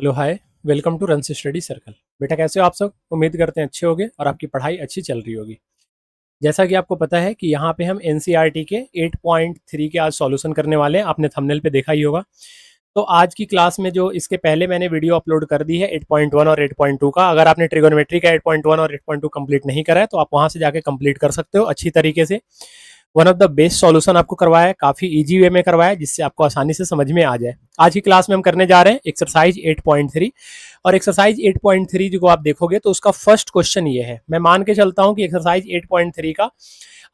Hello hi. Welcome to Run Study Circle. बेटा कैसे हो आप सब? उम्मीद करते हैं अच्छे होंगे और आपकी पढ़ाई अच्छी चल रही होगी। जैसा कि आपको पता है कि यहाँ पे हम एनसीईआरटी के 8.3 के आज सॉल्यूशन करने वाले हैं। आपने थंबनेल पे देखा ही होगा। तो आज की क्लास में जो इसके पहले मैंने वीडियो अपलोड कर दी है 8.1 और 8.2 का, अगर आपने ट्रिगोनोमेट्री का 8.1 और 8.2 कंप्लीट नहीं करा है तो आप वहां से जाके कंप्लीट कर सकते हो अच्छी तरीके से। One of the best solution आपको करवाया है, काफी इजी वे में करवाया है जिससे आपको आसानी से समझ में आ जाए। आज की क्लास में हम करने जा रहे हैं एक्सरसाइज 8.3। और एक्सरसाइज 8.3 जो आप देखोगे तो उसका फर्स्ट क्वेश्चन ये है। मैं मान के चलता हूं कि एक्सरसाइज 8.3 का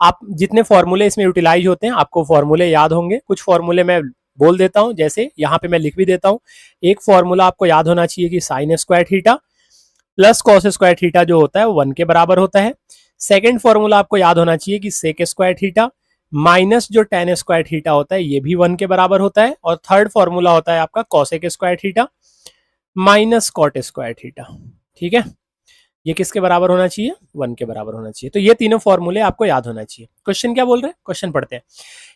आप जितने फॉर्मूले इसमें यूटिलाइज होते हैं आपको फॉर्मूले याद होंगे। कुछ फॉर्मूले मैं बोल देता हूं, जैसे यहाँ पे मैं लिख भी देता हूं। एक फॉर्मूला आपको याद होना चाहिए कि sign square theta plus cos square theta जो होता है वो 1 के बराबर होता है। सेकेंड फॉर्मूला आपको याद होना चाहिए कि सेक स्क्वायर थीटा माइनस जो टेन स्क्वायर थीटा होता है ये भी 1 के बराबर होता है। और थर्ड फॉर्मूला होता है आपका cosec square theta minus cot square theta. ठीक है, ये किसके बराबर होना चाहिए? 1 के बराबर होना चाहिए। तो ये तीनों फॉर्मूले आपको याद होना चाहिए। क्वेश्चन क्या बोल रहे हैं? क्वेश्चन पढ़ते हैं।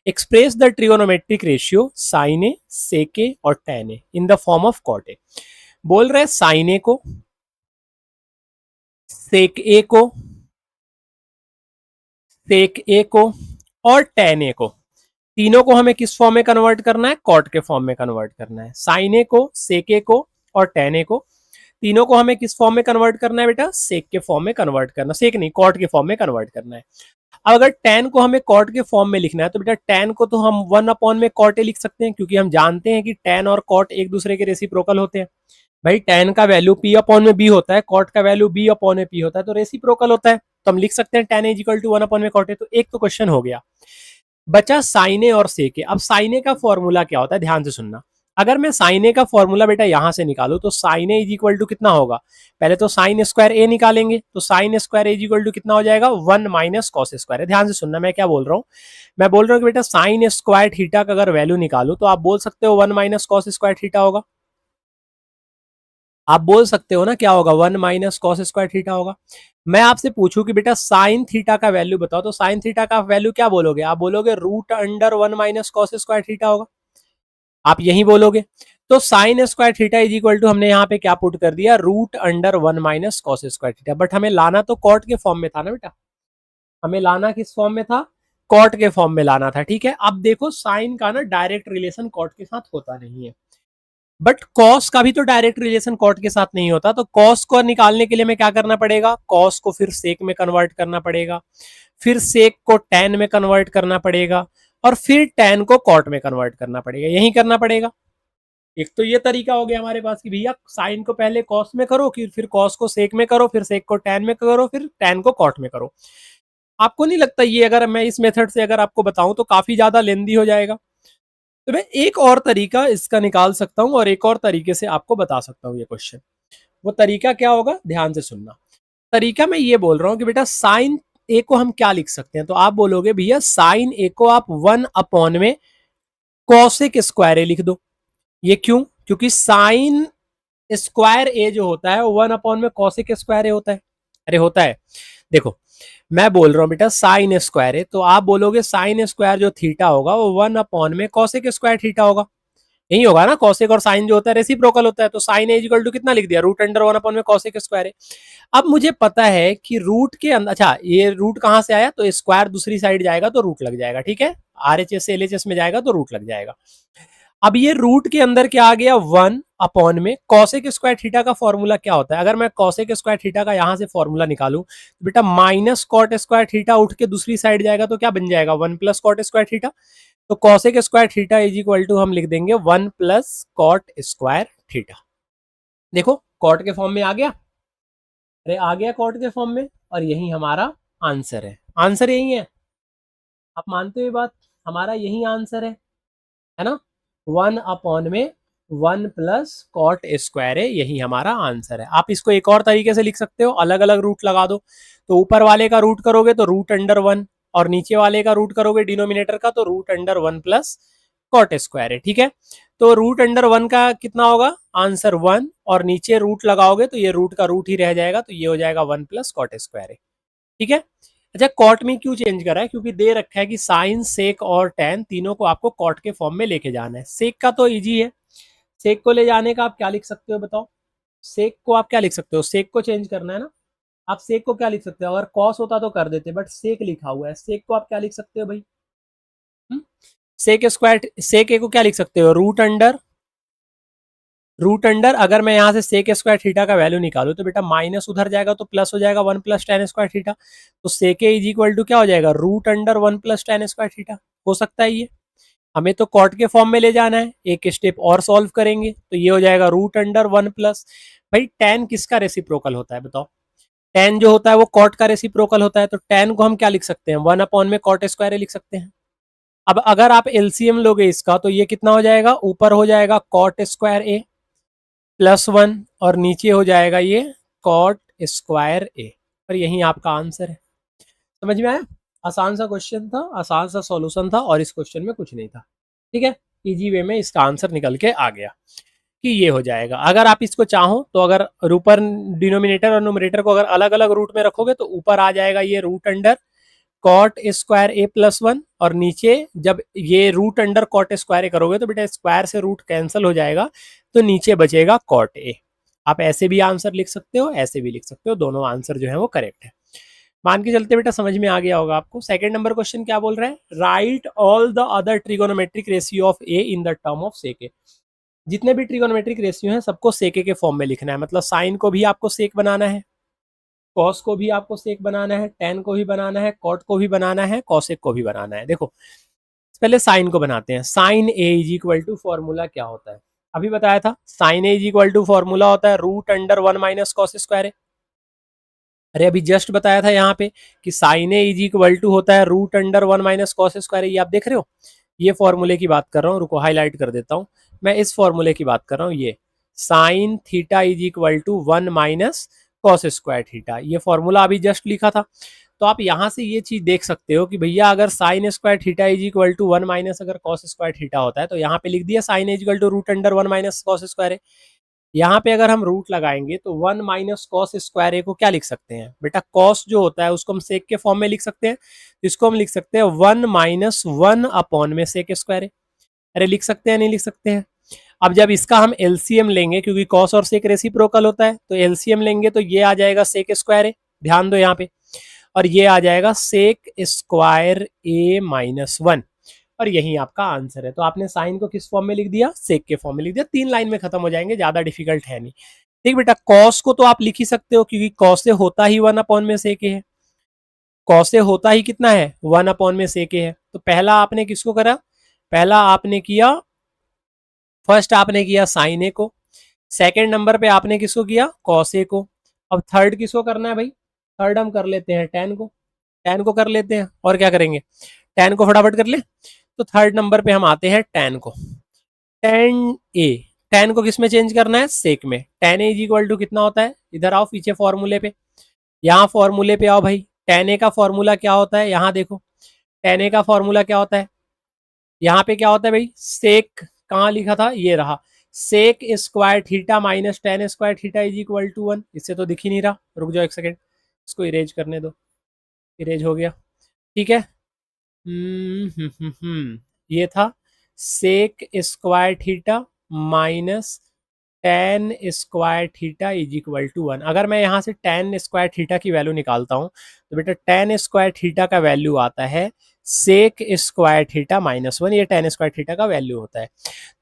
Express the trigonometric ratio sine A, sec A और tan A in the form of cot A. बोल रहे हैं साइन ए को, सेक ए को, सेक ए को और टेन ए को, तीनों को हमें किस फॉर्म में कन्वर्ट करना है? कॉट के फॉर्म में कन्वर्ट करना है। साइन ए को, सेक ए को और टेन ए को, तीनों को हमें किस फॉर्म में कन्वर्ट करना है बेटा? सेक के फॉर्म में कन्वर्ट करना, सेक नहीं कॉट के फॉर्म में कन्वर्ट करना है। अब अगर टेन को हमें कॉट के फॉर्म में लिखना है तो बेटा टेन को तो हम 1 अपॉन में कॉट ए लिख सकते हैं, क्योंकि हम जानते हैं कि टेन और कॉट एक दूसरे के रेसिप्रोकल होते हैं। भाई टेन का वैल्यू पी अपॉन में बी होता है, कॉट का वैल्यू बी अपॉन में पी होता है, तो रेसिप्रोकल होता है। तो हम लिख सकते हैं tan is equal to 1 upon में कॉट ए। तो एक तो क्वेश्चन हो गया। बचा साइने और सेके। अब साइने का फॉर्मूला क्या होता है, ध्यान से सुनना। अगर मैं साइने का फॉर्मूला बेटा यहां से निकालू तो sine A is equal to कितना होगा? पहले तो साइन स्क्वायर ए निकालेंगे, तो sine square A is equal to कितना हो जाएगा? 1 माइनस कॉस स्क्वायर। ध्यान से सुनना मैं क्या बोल रहा हूँ। मैं बोल रहा हूँ कि बेटा साइन स्क्वायर थीटा का अगर वैल्यू निकालू तो आप बोल सकते हो 1 माइनस कॉस स्क्वायर थीटा होगा। आप बोल सकते हो ना क्या होगा? 1 माइनस कॉस स्क्वायर थीटा होगा। मैं आपसे पूछूं कि बेटा साइन थीटा का वैल्यू बताओ, तो साइन थीटा का वैल्यू क्या बोलोगे? आप बोलोगे root under 1 minus cos square theta होगा, आप यही बोलोगे। तो sine square theta is equal to हमने यहाँ पे क्या पुट कर दिया? Root under 1 minus cos square theta. But हमें लाना तो कॉट के फॉर्म में था ना बेटा, हमें लाना किस फॉर्म में था? कॉट के फॉर्म में लाना था। ठीक है, अब देखो साइन का ना डायरेक्ट रिलेशन कॉट के साथ होता नहीं है, बट कॉस का भी तो डायरेक्ट रिलेशन कॉट के साथ नहीं होता। तो कॉस को निकालने के लिए हमें क्या करना पड़ेगा? कॉस को फिर सेक में कन्वर्ट करना पड़ेगा, फिर सेक को टेन में कन्वर्ट करना पड़ेगा, और फिर टेन को कॉट में कन्वर्ट करना पड़ेगा। यही करना पड़ेगा। एक तो ये तरीका हो गया हमारे पास कि भैया साइन को पहले कॉस में करो, फिर कॉस को सेक में करो, फिर सेक को टेन में करो, फिर टेन को कॉट में करो। आपको नहीं लगता ये अगर मैं इस मेथड से अगर आपको बताऊं तो काफी ज्यादा लेंदी हो जाएगा? तो मैं एक और तरीका इसका निकाल सकता हूं और एक और तरीके से आपको बता सकता हूं ये क्वेश्चन। वो तरीका क्या होगा, ध्यान से सुनना। तरीका मैं ये बोल रहा हूं कि बेटा साइन ए को हम क्या लिख सकते हैं, तो आप बोलोगे भैया साइन ए को आप 1 अपॉन में कॉसेक स्क्वायर ए लिख दो। ये क्यों? क्योंकि साइन स्क्वायर ए जो होता है वो 1 अपॉन में कॉसेक स्क्वायर ए होता है। अरे होता है। देखो मैं बोल रहा हूं बेटा साइन स्क्वायर है, तो आप बोलोगे साइन स्क्वायर जो थीटा होगा वो 1 अपॉन में कॉसेक स्क्वायर थीटा होगा। यही होगा ना, कॉसेक और साइन जो होता है रेसिप्रोकल होता है। तो साइन इक्वल टू कितना लिख दिया? रूट अंडर 1 अपॉन में कॉसेक स्क्वायर है। अब मुझे पता है कि रूट के अंदर, अच्छा ये रूट कहां से आया? तो स्क्वायर दूसरी साइड जाएगा तो रूट लग जाएगा। ठीक है, आरएचएस से एलएचएस में जाएगा तो रूट लग जाएगा। अब ये रूट के अंदर क्या आ गया? 1 अपॉन में कॉसेक स्क्वायर थीटा का फॉर्मूला क्या होता है? अगर मैं कॉसेक स्क्वायर थीटा का यहां से फॉर्मूला निकालू तो बेटा माइनस कॉट स्क्वायर थीटा उठ के दूसरी साइड जाएगा तो क्या बन जाएगा? 1 प्लस कॉट स्क्वायर थीटा। तो cosec square theta is equal to हम लिख देंगे 1 प्लस कॉट स्क्वायर थीटा। देखो कॉट के फॉर्म में आ गया। अरे आ गया कॉट के फॉर्म में, और यही हमारा आंसर है। आंसर यही है, आप मानते हो ये बात? हमारा यही आंसर है ना? 1 अपॉन में 1 प्लस कॉट स्क्वायर है, यही हमारा आंसर है। आप इसको एक और तरीके से लिख सकते हो, अलग अलग रूट लगा दो। तो ऊपर वाले का रूट करोगे तो रूट अंडर 1, और नीचे वाले का रूट करोगे डिनोमिनेटर का तो root under 1 plus cot square है। ठीक है, तो रूट अंडर 1 का कितना होगा? आंसर 1, और नीचे रूट लगाओगे तो ये रूट का रूट ही रह जाएगा, तो ये हो जाएगा 1 प्लस कॉट स्क्वायर है। ठीक है। अच्छा कॉट में क्यों चेंज करा है? क्योंकि दे रखा है कि साइन, सेक और टेन तीनों को आपको कॉट के फॉर्म में लेके जाना है। सेक का तो इजी है, सेक को ले जाने का आप क्या लिख सकते हो बताओ? सेक को आप क्या लिख सकते हो? सेक को चेंज करना है ना, आप सेक को क्या लिख सकते हो? अगर कॉस होता तो कर देते, बट सेक लिखा हुआ है, सेक को आप क्या लिख सकते हो भाई? सेक स्क्वायर, सेक ए को क्या लिख सकते हो? रूट अंडर अगर मैं यहाँ से सेक स्क्वायर थीटा का वैल्यू निकालू तो बेटा माइनस उधर जाएगा तो प्लस हो जाएगा 1 प्लस टेन स्क्वायर थीटा, तो sec A is equal to क्या हो जाएगा? Root under 1 plus tan square theta. हो सकता है ये, हमें तो कॉट के फॉर्म में ले जाना है, एक स्टेप और सॉल्व करेंगे तो ये हो जाएगा रूट अंडर 1 प्लस, भाई टेन किसका रेसिप्रोकल होता है बताओ? टेन जो होता है वो कॉट का रेसिप्रोकल होता है, तो टेन को हम क्या लिख सकते हैं? 1 अपॉन में कॉट स्क्वायर लिख सकते हैं। अब अगर आप एलसीएम लोगे इसका तो ये कितना हो जाएगा? ऊपर हो जाएगा कॉट स्क्वायर ए प्लस 1 और नीचे हो जाएगा ये कॉट स्क्वायर ए, और यही आपका आंसर है। समझ में आया? आसान सा क्वेश्चन था, आसान सा सॉल्यूशन था, और इस क्वेश्चन में कुछ नहीं था। ठीक है, इजी वे में इसका आंसर निकल के आ गया कि ये हो जाएगा। अगर आप इसको चाहो तो अगर ऊपर डिनोमिनेटर और न्यूमरेटर को अगर अलग अलग रूट में रखोगे तो ऊपर आ जाएगा ये root under cot square A plus 1, और नीचे जब ये रूट अंडर कॉट स्क्वायर ए करोगे तो बेटा स्क्वायर से रूट कैंसिल हो जाएगा, तो नीचे बचेगा कॉट ए। आप ऐसे भी आंसर लिख सकते हो, ऐसे भी लिख सकते हो, दोनों आंसर जो है वो करेक्ट है। मान के चलते बेटा समझ में आ गया होगा आपको। सेकंड नंबर क्वेश्चन क्या बोल रहा है? Write all the other trigonometric ratio of A in the term of sec A. जितने भी ट्रिगोनोमेट्रिक रेशियो हैं सबको सेक ए के फॉर्म में लिखना है, मतलब साइन को भी आपको सेक बनाना है, कॉस को भी आपको सेक बनाना है, टेन को भी बनाना है, कॉट को भी बनाना है, कॉसेक को भी बनाना है। देखो पहले साइन को बनाते हैं। Sine A is equal to formula क्या होता है? अभी बताया था, sine A is equal to formula होता है root under 1 minus cos square A. अरे अभी जस्ट बताया था यहाँ पे कि sine A is equal to होता है root under 1 minus cos square A. ये आप देख रहे हो, ये फॉर्मूले की बात कर रहा हूँ, रुको हाईलाइट कर देता हूँ। मैं इस फॉर्मूले की बात कर रहा हूँ, ये sine theta is equal to 1 minus cos square theta, ये फॉर्मूला अभी जस्ट लिखा था। तो आप यहाँ से ये चीज देख सकते हो कि भैया अगर sine square theta is equal to 1 minus अगर कॉस स्क्वायर थीटा होता है तो यहाँ पे लिख दिया sine is equal to root under 1 minus cos square है। यहाँ पे अगर हम रूट लगाएंगे तो 1 माइनस कॉस स्क्वायर ए को क्या लिख सकते हैं बेटा? कॉस जो होता है उसको हम सेक के फॉर्म में लिख सकते हैं, तो इसको हम लिख सकते हैं 1 माइनस 1 अपॉन में सेक स्क्वायर ए। अरे लिख सकते हैं, नहीं लिख सकते हैं? अब जब इसका हम एलसीएम लेंगे, क्योंकि कॉस और सेक रेसिप्रोकल होता है, तो एलसीएम लेंगे तो ये आ जाएगा सेक स्क्वायर ए, ध्यान दो यहाँ पे, और ये आ जाएगा सेक स्क्वायर ए माइनस 1, और यही आपका आंसर है। तो आपने साइन को किस फॉर्म में लिख दिया? सेक के फॉर्म में लिख दिया। 3 लाइन में खत्म हो जाएंगे, ज्यादा डिफिकल्ट है नहीं। ठीक बेटा, कॉस को तो आप लिख ही सकते हो क्योंकि कॉस से होता ही 1 अपॉन में सेक है, कॉस से होता ही कितना है? 1 अपॉन में सेक है। तो पहला आपने किसको करा? पहला आपने किया, फर्स्ट आपने किया साइन ए को, सेकेंड नंबर पे आपने किसको किया? कॉस ए को। अब थर्ड किसको करना है भाई? थर्ड हम कर लेते हैं टेन को, टेन को कर लेते हैं, और क्या करेंगे? टेन को फटाफट कर ले। तो थर्ड नंबर पे हम आते हैं टेन को, टेन ए, टेन को किस में चेंज करना है? सेक में। Tan A is equal to कितना होता है? इधर आओ पीछे फॉर्मूले पे, यहाँ फॉर्मूले पे आओ भाई। टेन ए का फॉर्मूला क्या होता है? यहाँ देखो, टेन ए का फॉर्मूला क्या होता है? यहाँ पे क्या होता है भाई? सेक कहाँ लिखा था? ये रहा, sec square theta minus tan square theta is equal to 1। इससे तो दिख ही नहीं रहा, रुक जाओ एक सेकेंड, इसको इरेज करने दो। इरेज हो गया, ठीक है। ये था sec square theta minus tan square theta is equal to 1। अगर मैं यहाँ से टेन स्क्वायर थीटा की वैल्यू निकालता हूँ तो बेटा टेन स्क्वायर थीटा का वैल्यू आता है सेक स्क्वायर थीटा माइनस 1, ये टेन स्क्वायर थीटा का वैल्यू होता है।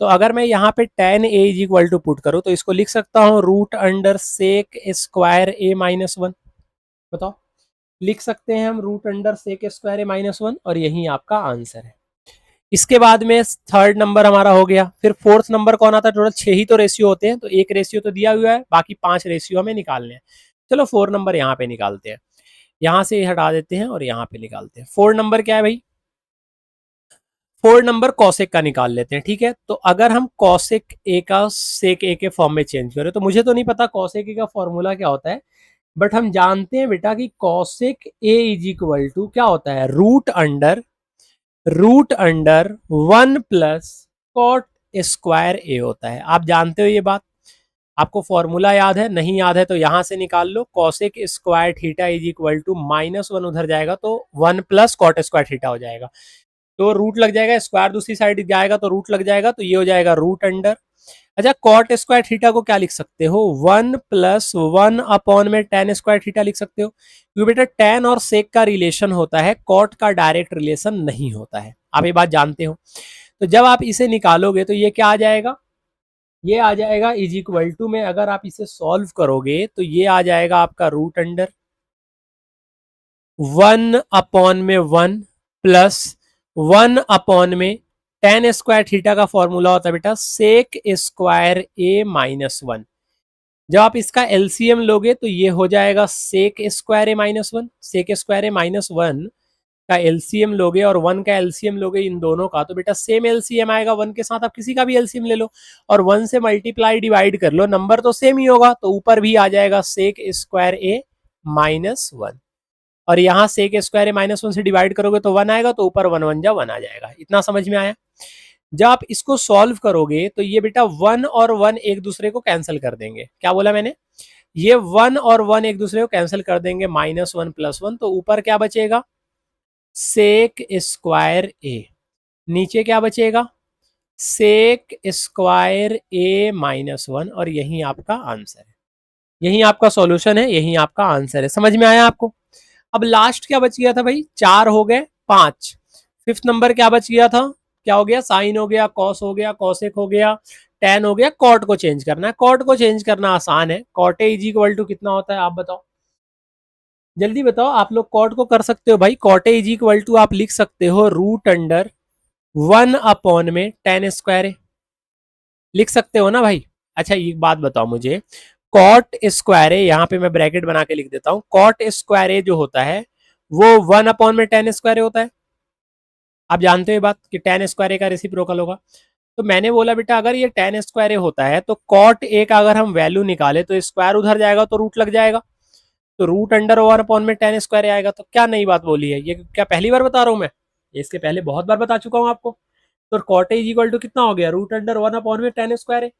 तो अगर मैं यहाँ पे tan A is equal to put करूँ तो इसको लिख सकता हूँ root under sec square A minus 1। बताओ, लिख सकते हैं हम root under sec square A minus 1, और यही आपका आंसर है। इसके बाद में थर्ड नंबर हमारा हो गया। फिर फोर्थ नंबर कौन आता है? टोटल 6 ही तो रेशियो होते हैं, तो एक रेशियो तो दिया हुआ है, बाकी 5 रेशियो हमें निकालने हैं। चलो 4 नंबर यहाँ पे निकालते हैं, यहाँ से हटा देते हैं और यहाँ पे निकालते हैं। 4 नंबर क्या है भाई? 4 नंबर कॉसेक का निकाल लेते हैं, ठीक है। तो अगर हम कॉसेक ए का सेक ए के फॉर्म में चेंज करें, तो मुझे तो नहीं पता कॉसेक ए का फॉर्मूला क्या होता है, बट हम जानते हैं बेटा कि cosec A is equal to क्या होता है? Root under 1 plus cot square A होता है। आप जानते हो ये बात, आपको फॉर्मूला याद है? नहीं याद है तो यहां से निकाल लो। Cosec square theta is equal to minus 1 उधर जाएगा तो 1 प्लस कॉट स्क्वायर थीटा हो जाएगा। तो रूट लग जाएगा, स्क्वायर दूसरी साइड जाएगा तो रूट लग जाएगा, तो ये हो जाएगा रूट अंडर। अच्छा, कॉट स्क्वायर थीटा को क्या लिख सकते हो, 1+1 अपॉन में tan स्क्वायर थीटा लिख सकते हो, क्योंकि बेटा tan और सेक का रिलेशन होता है, कॉट का डायरेक्ट रिलेशन नहीं होता है, आप ये बात जानते हो। तो जब आप इसे निकालोगे तो ये क्या आ जाएगा, ये आ जाएगा इज इक्वल टू में, अगर आप इसे सॉल्व करोगे तो ये आ जाएगा आपका रूट अंडर 1/1 प्लस 1/में tan स्क्वायर थीटा का फॉर्मूला होता है बेटा सेक स्क्वायर ए माइनस 1। जब आप इसका एलसीएम लोगे तो ये हो जाएगा सेक square A minus 1, sec square A minus 1 का एलसीएम लोगे और 1 का एलसीएम लोगे इन दोनों का, तो बेटा सेम एलसीएम आएगा, 1 के साथ आप किसी का भी एलसीएम ले लो और 1 से मल्टीप्लाई डिवाइड कर लो, नंबर तो सेम ही होगा, तो ऊपर भी आ जाएगा सेक स्क्वायर ए माइनस 1, और यहाँ सेक स्क्वायर ए माइनस 1 से डिवाइड करोगे तो 1 आएगा, तो ऊपर 1 1 जा 1 आ जाएगा। इतना समझ में आया। जब आप इसको सॉल्व करोगे तो ये बेटा 1 और 1 एक दूसरे को कैंसिल कर देंगे, क्या बोला मैंने, ये 1 और 1 एक दूसरे को कैंसिल कर देंगे, -1 + 1, तो ऊपर क्या बचेगा सेक स्क्वायर ए, नीचे क्या बचेगा सेक स्क्वायर ए माइनस 1, और यही आपका आंसर है, यही आपका सॉल्यूशन है, यही आपका आंसर है। समझ में आया आपको। अब लास्ट क्या बच गया था भाई, 4 हो गए 5, फिफ्थ नंबर क्या बच गया था, क्या हो गया, साइन हो गया, कॉस हो गया, कॉसेक हो गया, टेन हो गया, कॉट को चेंज करना है। कॉट को चेंज करना आसान है, cot A is equal to कितना होता है आप बताओ, जल्दी बताओ। आप लोग कॉट को कर सकते हो भाई, cot A is equal to आप लिख सकते हो रूट अंडर 1/में tan स्क्वायर है, लिख सकते हो ना भाई। अच्छा एक बात बताओ मुझे, कॉट स्क्वायर ए, यहाँ पे मैं ब्रैकेट बना के लिख देता हूँ, कॉट स्क्वायर ए जो होता है वो 1/में tan स्क्वायर होता है, आप जानते हो ये बात कि tan स्क्वायर ए का रेसिप्रोकल होगा। तो मैंने बोला बेटा अगर ये tan स्क्वायर ए होता है तो कॉट ए का अगर हम वैल्यू निकाले तो स्क्वायर उधर जाएगा तो रूट लग जाएगा, तो रूट अंडर 1/में tan स्क्वायर ए आएगा। तो क्या नई बात बोली है, ये क्या पहली बार बता रहा हूँ मैं, इसके पहले बहुत बार बता चुका हूँ आपको। तो cot A is equal to कितना हो गया, रूट अंडर 1/में tan स्क्वायर ए।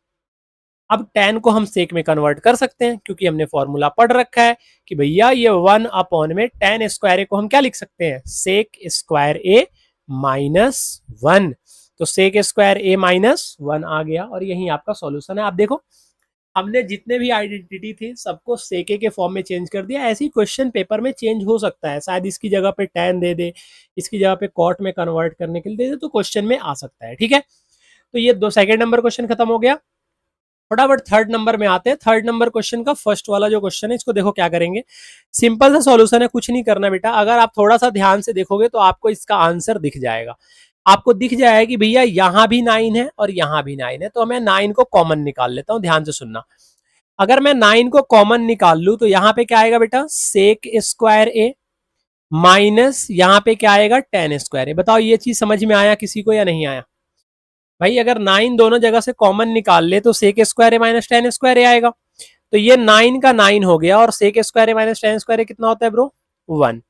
अब tan को हम सेक में कन्वर्ट कर सकते हैं, क्योंकि हमने फॉर्मूला पढ़ रखा है कि भैया ये 1/में tan स्क्वायर ए को हम क्या लिख सकते हैं, सेक स्क्वायर ए माइनस 1। तो सेक स्क्वायर ए माइनस 1 आ गया, और यही आपका सॉल्यूशन है। आप देखो हमने जितने भी आइडेंटिटी थे सबको सेके के फॉर्म में चेंज कर दिया। ऐसे ही क्वेश्चन पेपर में चेंज हो सकता है, शायद इसकी जगह पे tan दे दे, इसकी जगह पे कॉट में कन्वर्ट करने के लिए दे दे, तो क्वेश्चन में आ सकता है। ठीक है, तो ये दो सेकंड नंबर क्वेश्चन खत्म हो गया। फटाफट थर्ड नंबर में आते हैं। थर्ड नंबर क्वेश्चन का फर्स्ट वाला जो क्वेश्चन है इसको देखो क्या करेंगे, सिंपल सा सॉल्यूशन है, कुछ नहीं करना बेटा। अगर आप थोड़ा सा ध्यान से देखोगे तो आपको इसका आंसर दिख जाएगा, आपको दिख जाएगा कि भैया यहाँ भी 9 है और यहाँ भी 9 है, तो मैं 9 को कॉमन निकाल लेता हूँ। ध्यान से सुनना, अगर मैं 9 को कॉमन निकाल लू तो यहाँ पे क्या आएगा बेटा सेक स्क्वायर ए माइनस यहाँ पे क्या आएगा tan स्क्वायर ए। बताओ ये चीज समझ में आया किसी को या नहीं आया भाई। अगर 9 दोनों जगह से कॉमन निकाल ले तो सेक square A minus tan square ए आएगा, तो ये 9 का 9 हो गया, और sec square A minus tan square ए कितना होता है ब्रो 1,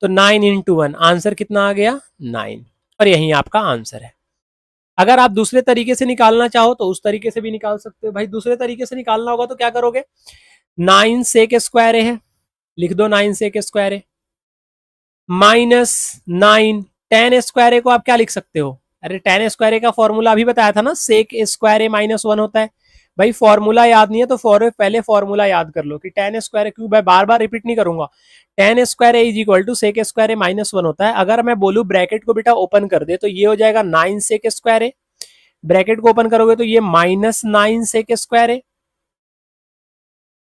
तो 9 × 1 आंसर कितना आ गया 9, और यही आपका आंसर है। अगर आप दूसरे तरीके से निकालना चाहो तो उस तरीके से भी निकाल सकते हो भाई। दूसरे तरीके से निकालना होगा तो क्या करोगे, 9 सेक स्क्वायर ए है, लिख दो 9 सेक square A minus 9 tan square ए को आप क्या लिख सकते हो, अरे tan स्क्वायर ए का फॉर्मूला अभी बताया था ना, सेक स्क्वायर ए माइनस 1 होता है। भाई फॉर्मूला याद नहीं है तो पहले फॉर्मूला याद कर लो कि tan स्क्वायर ए, क्यों भाई बार बार रिपीट नहीं करूंगा, tan square A is equal to sec square A minus 1 होता है। अगर मैं बोलूं ब्रैकेट को बेटा ओपन कर दे तो ये हो जाएगा 9 सेक स्क्वायर ए, ब्रैकेट को ओपन करोगे तो ये -9 सेक स्क्वायर ए,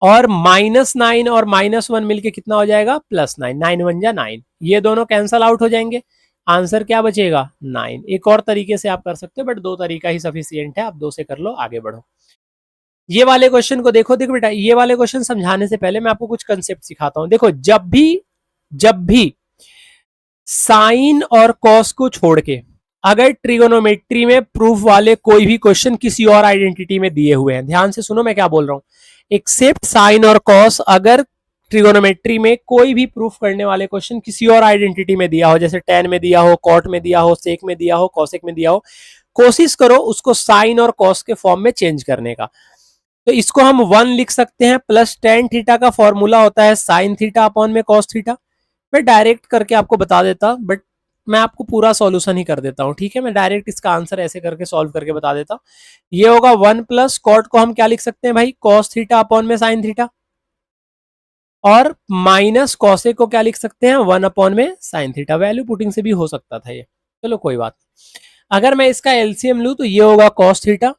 और -9 और -1 मिलके कितना हो जाएगा +9, 9 1 जा 9, ये दोनों कैंसल आउट हो जाएंगे, आंसर क्या बचेगा 9। एक और तरीके से आप कर सकते हो, बट दो तरीका ही सफिशियंट है, आप दो से कर लो, आगे बढ़ो। ये वाले क्वेश्चन को देखो, देखो बेटा ये वाले क्वेश्चन समझाने से पहले मैं आपको कुछ कंसेप्ट सिखाता हूं। देखो जब भी साइन और कॉस को छोड़ के अगर ट्रिगोनोमेट्री में प्रूफ वाले कोई भी क्वेश्चन किसी और आइडेंटिटी में दिए हुए हैं, ध्यान से सुनो मैं क्या बोल रहा हूं, एक्सेप्ट साइन और कॉस, अगर ट्रिगोनोमेट्री में कोई भी प्रूफ करने वाले क्वेश्चन किसी और आइडेंटिटी में दिया हो, जैसे tan में दिया हो, कॉट में दिया हो, सेक में दिया हो, कॉसेक में दिया हो, कोशिश करो उसको साइन और कॉस के फॉर्म में चेंज करने का। तो इसको हम 1 लिख सकते हैं, प्लस tan थीटा का फॉर्मूला होता है साइन थीटा अपॉन में कॉस थीटा। मैं डायरेक्ट करके आपको बता देता, बट मैं आपको पूरा सॉल्यूशन ही कर देता हूं, ठीक है। मैं डायरेक्ट इसका आंसर ऐसे करके सॉल्व करके बता देता हूं। ये होगा 1 प्लस कॉट को हम क्या लिख सकते हैं भाई, कॉस थीटा अपॉन में साइन थीटा, और माइनस कॉसे को क्या लिख सकते हैं, 1 अपॉन में साइन थीटा। वैल्यू पुटिंग से भी हो सकता था ये, चलो कोई बात। अगर मैं इसका एलसीएम लूं तो ये होगा कॉस थीटा,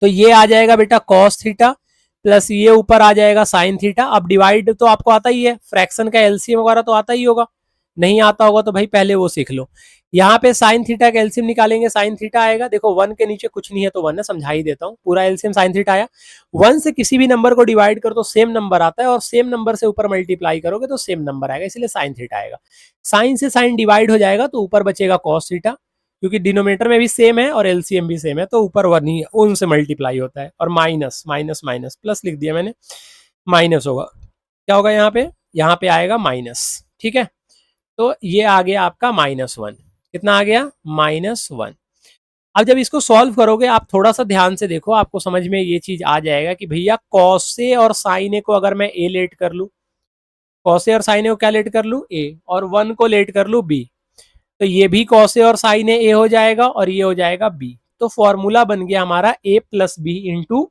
तो ये आ जाएगा बेटा कॉस थीटा प्लस ये ऊपर आ जाएगा साइन थीटा। अब डिवाइड तो आपको आता ही है, फ्रैक्शन का एलसीएम वगैरह तो आता ही होगा, नहीं आता होगा तो भाई पहले वो सीख लो। यहाँ पे साइन थीटा का एलसीएम निकालेंगे, साइन थीटा आएगा, देखो 1 के नीचे कुछ नहीं है तो 1 है, समझा ही देता हूँ। पूरा एलसीएम साइन थीटा आया, 1 से किसी भी नंबर को डिवाइड करो तो सेम नंबर आता है, और सेम नंबर से ऊपर मल्टीप्लाई करोगे तो सेम नंबर आएगा, इसलिए साइन थीटा आएगा। साइन से साइन डिवाइड हो जाएगा तो ऊपर बचेगा कॉस थीटा, क्योंकि डिनोमिनेटर में भी सेम है और एलसीएम भी सेम है, तो ऊपर 1 ही उनसे मल्टीप्लाई होता है, और माइनस माइनस माइनस प्लस लिख दिया मैंने, माइनस होगा, क्या होगा यहाँ पे आएगा माइनस, ठीक है। तो ये आ गया आपका -1, कितना आ गया, -1। अब जब इसको सॉल्व करोगे आप थोड़ा सा ध्यान से देखो, आपको समझ में ये चीज आ जाएगा कि भैया कॉस से और साइन ए को अगर मैं ए लेट कर लूं, कॉस ए और साइन ए को क्या लेट कर लूं, ए, और 1 को लेट कर लूं बी, तो ये भी कॉस ए और साइन ए हो जाएगा, और ये हो जाएगा बी। तो फॉर्मूला बन गया हमारा ए plus B into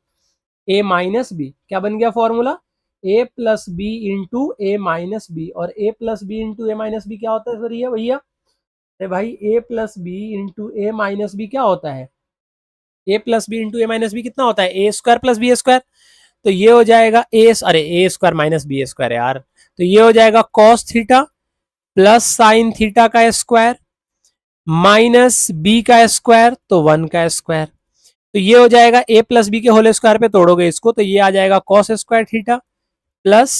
A minus B. क्या बन गया formula, A plus B into A minus B. और ए plus B into A minus B क्या होता है सर, ये भैया, अरे भाई ए plus B into A minus B क्या होता है, ए plus B into A minus B कितना होता है, A square plus B square. तो ये हो जाएगा ए, अरे ए स्क्वायर माइनस बी स्क्वायर यार, तो ये हो जाएगा cos theta plus sine theta का स्क्वायर माइनस बी का स्क्वायर, तो 1 का स्क्वायर। तो ये हो जाएगा ए प्लस बी के होल स्क्वायर पे तोड़ोगे इसको, तो ये आ जाएगा cos square theta plus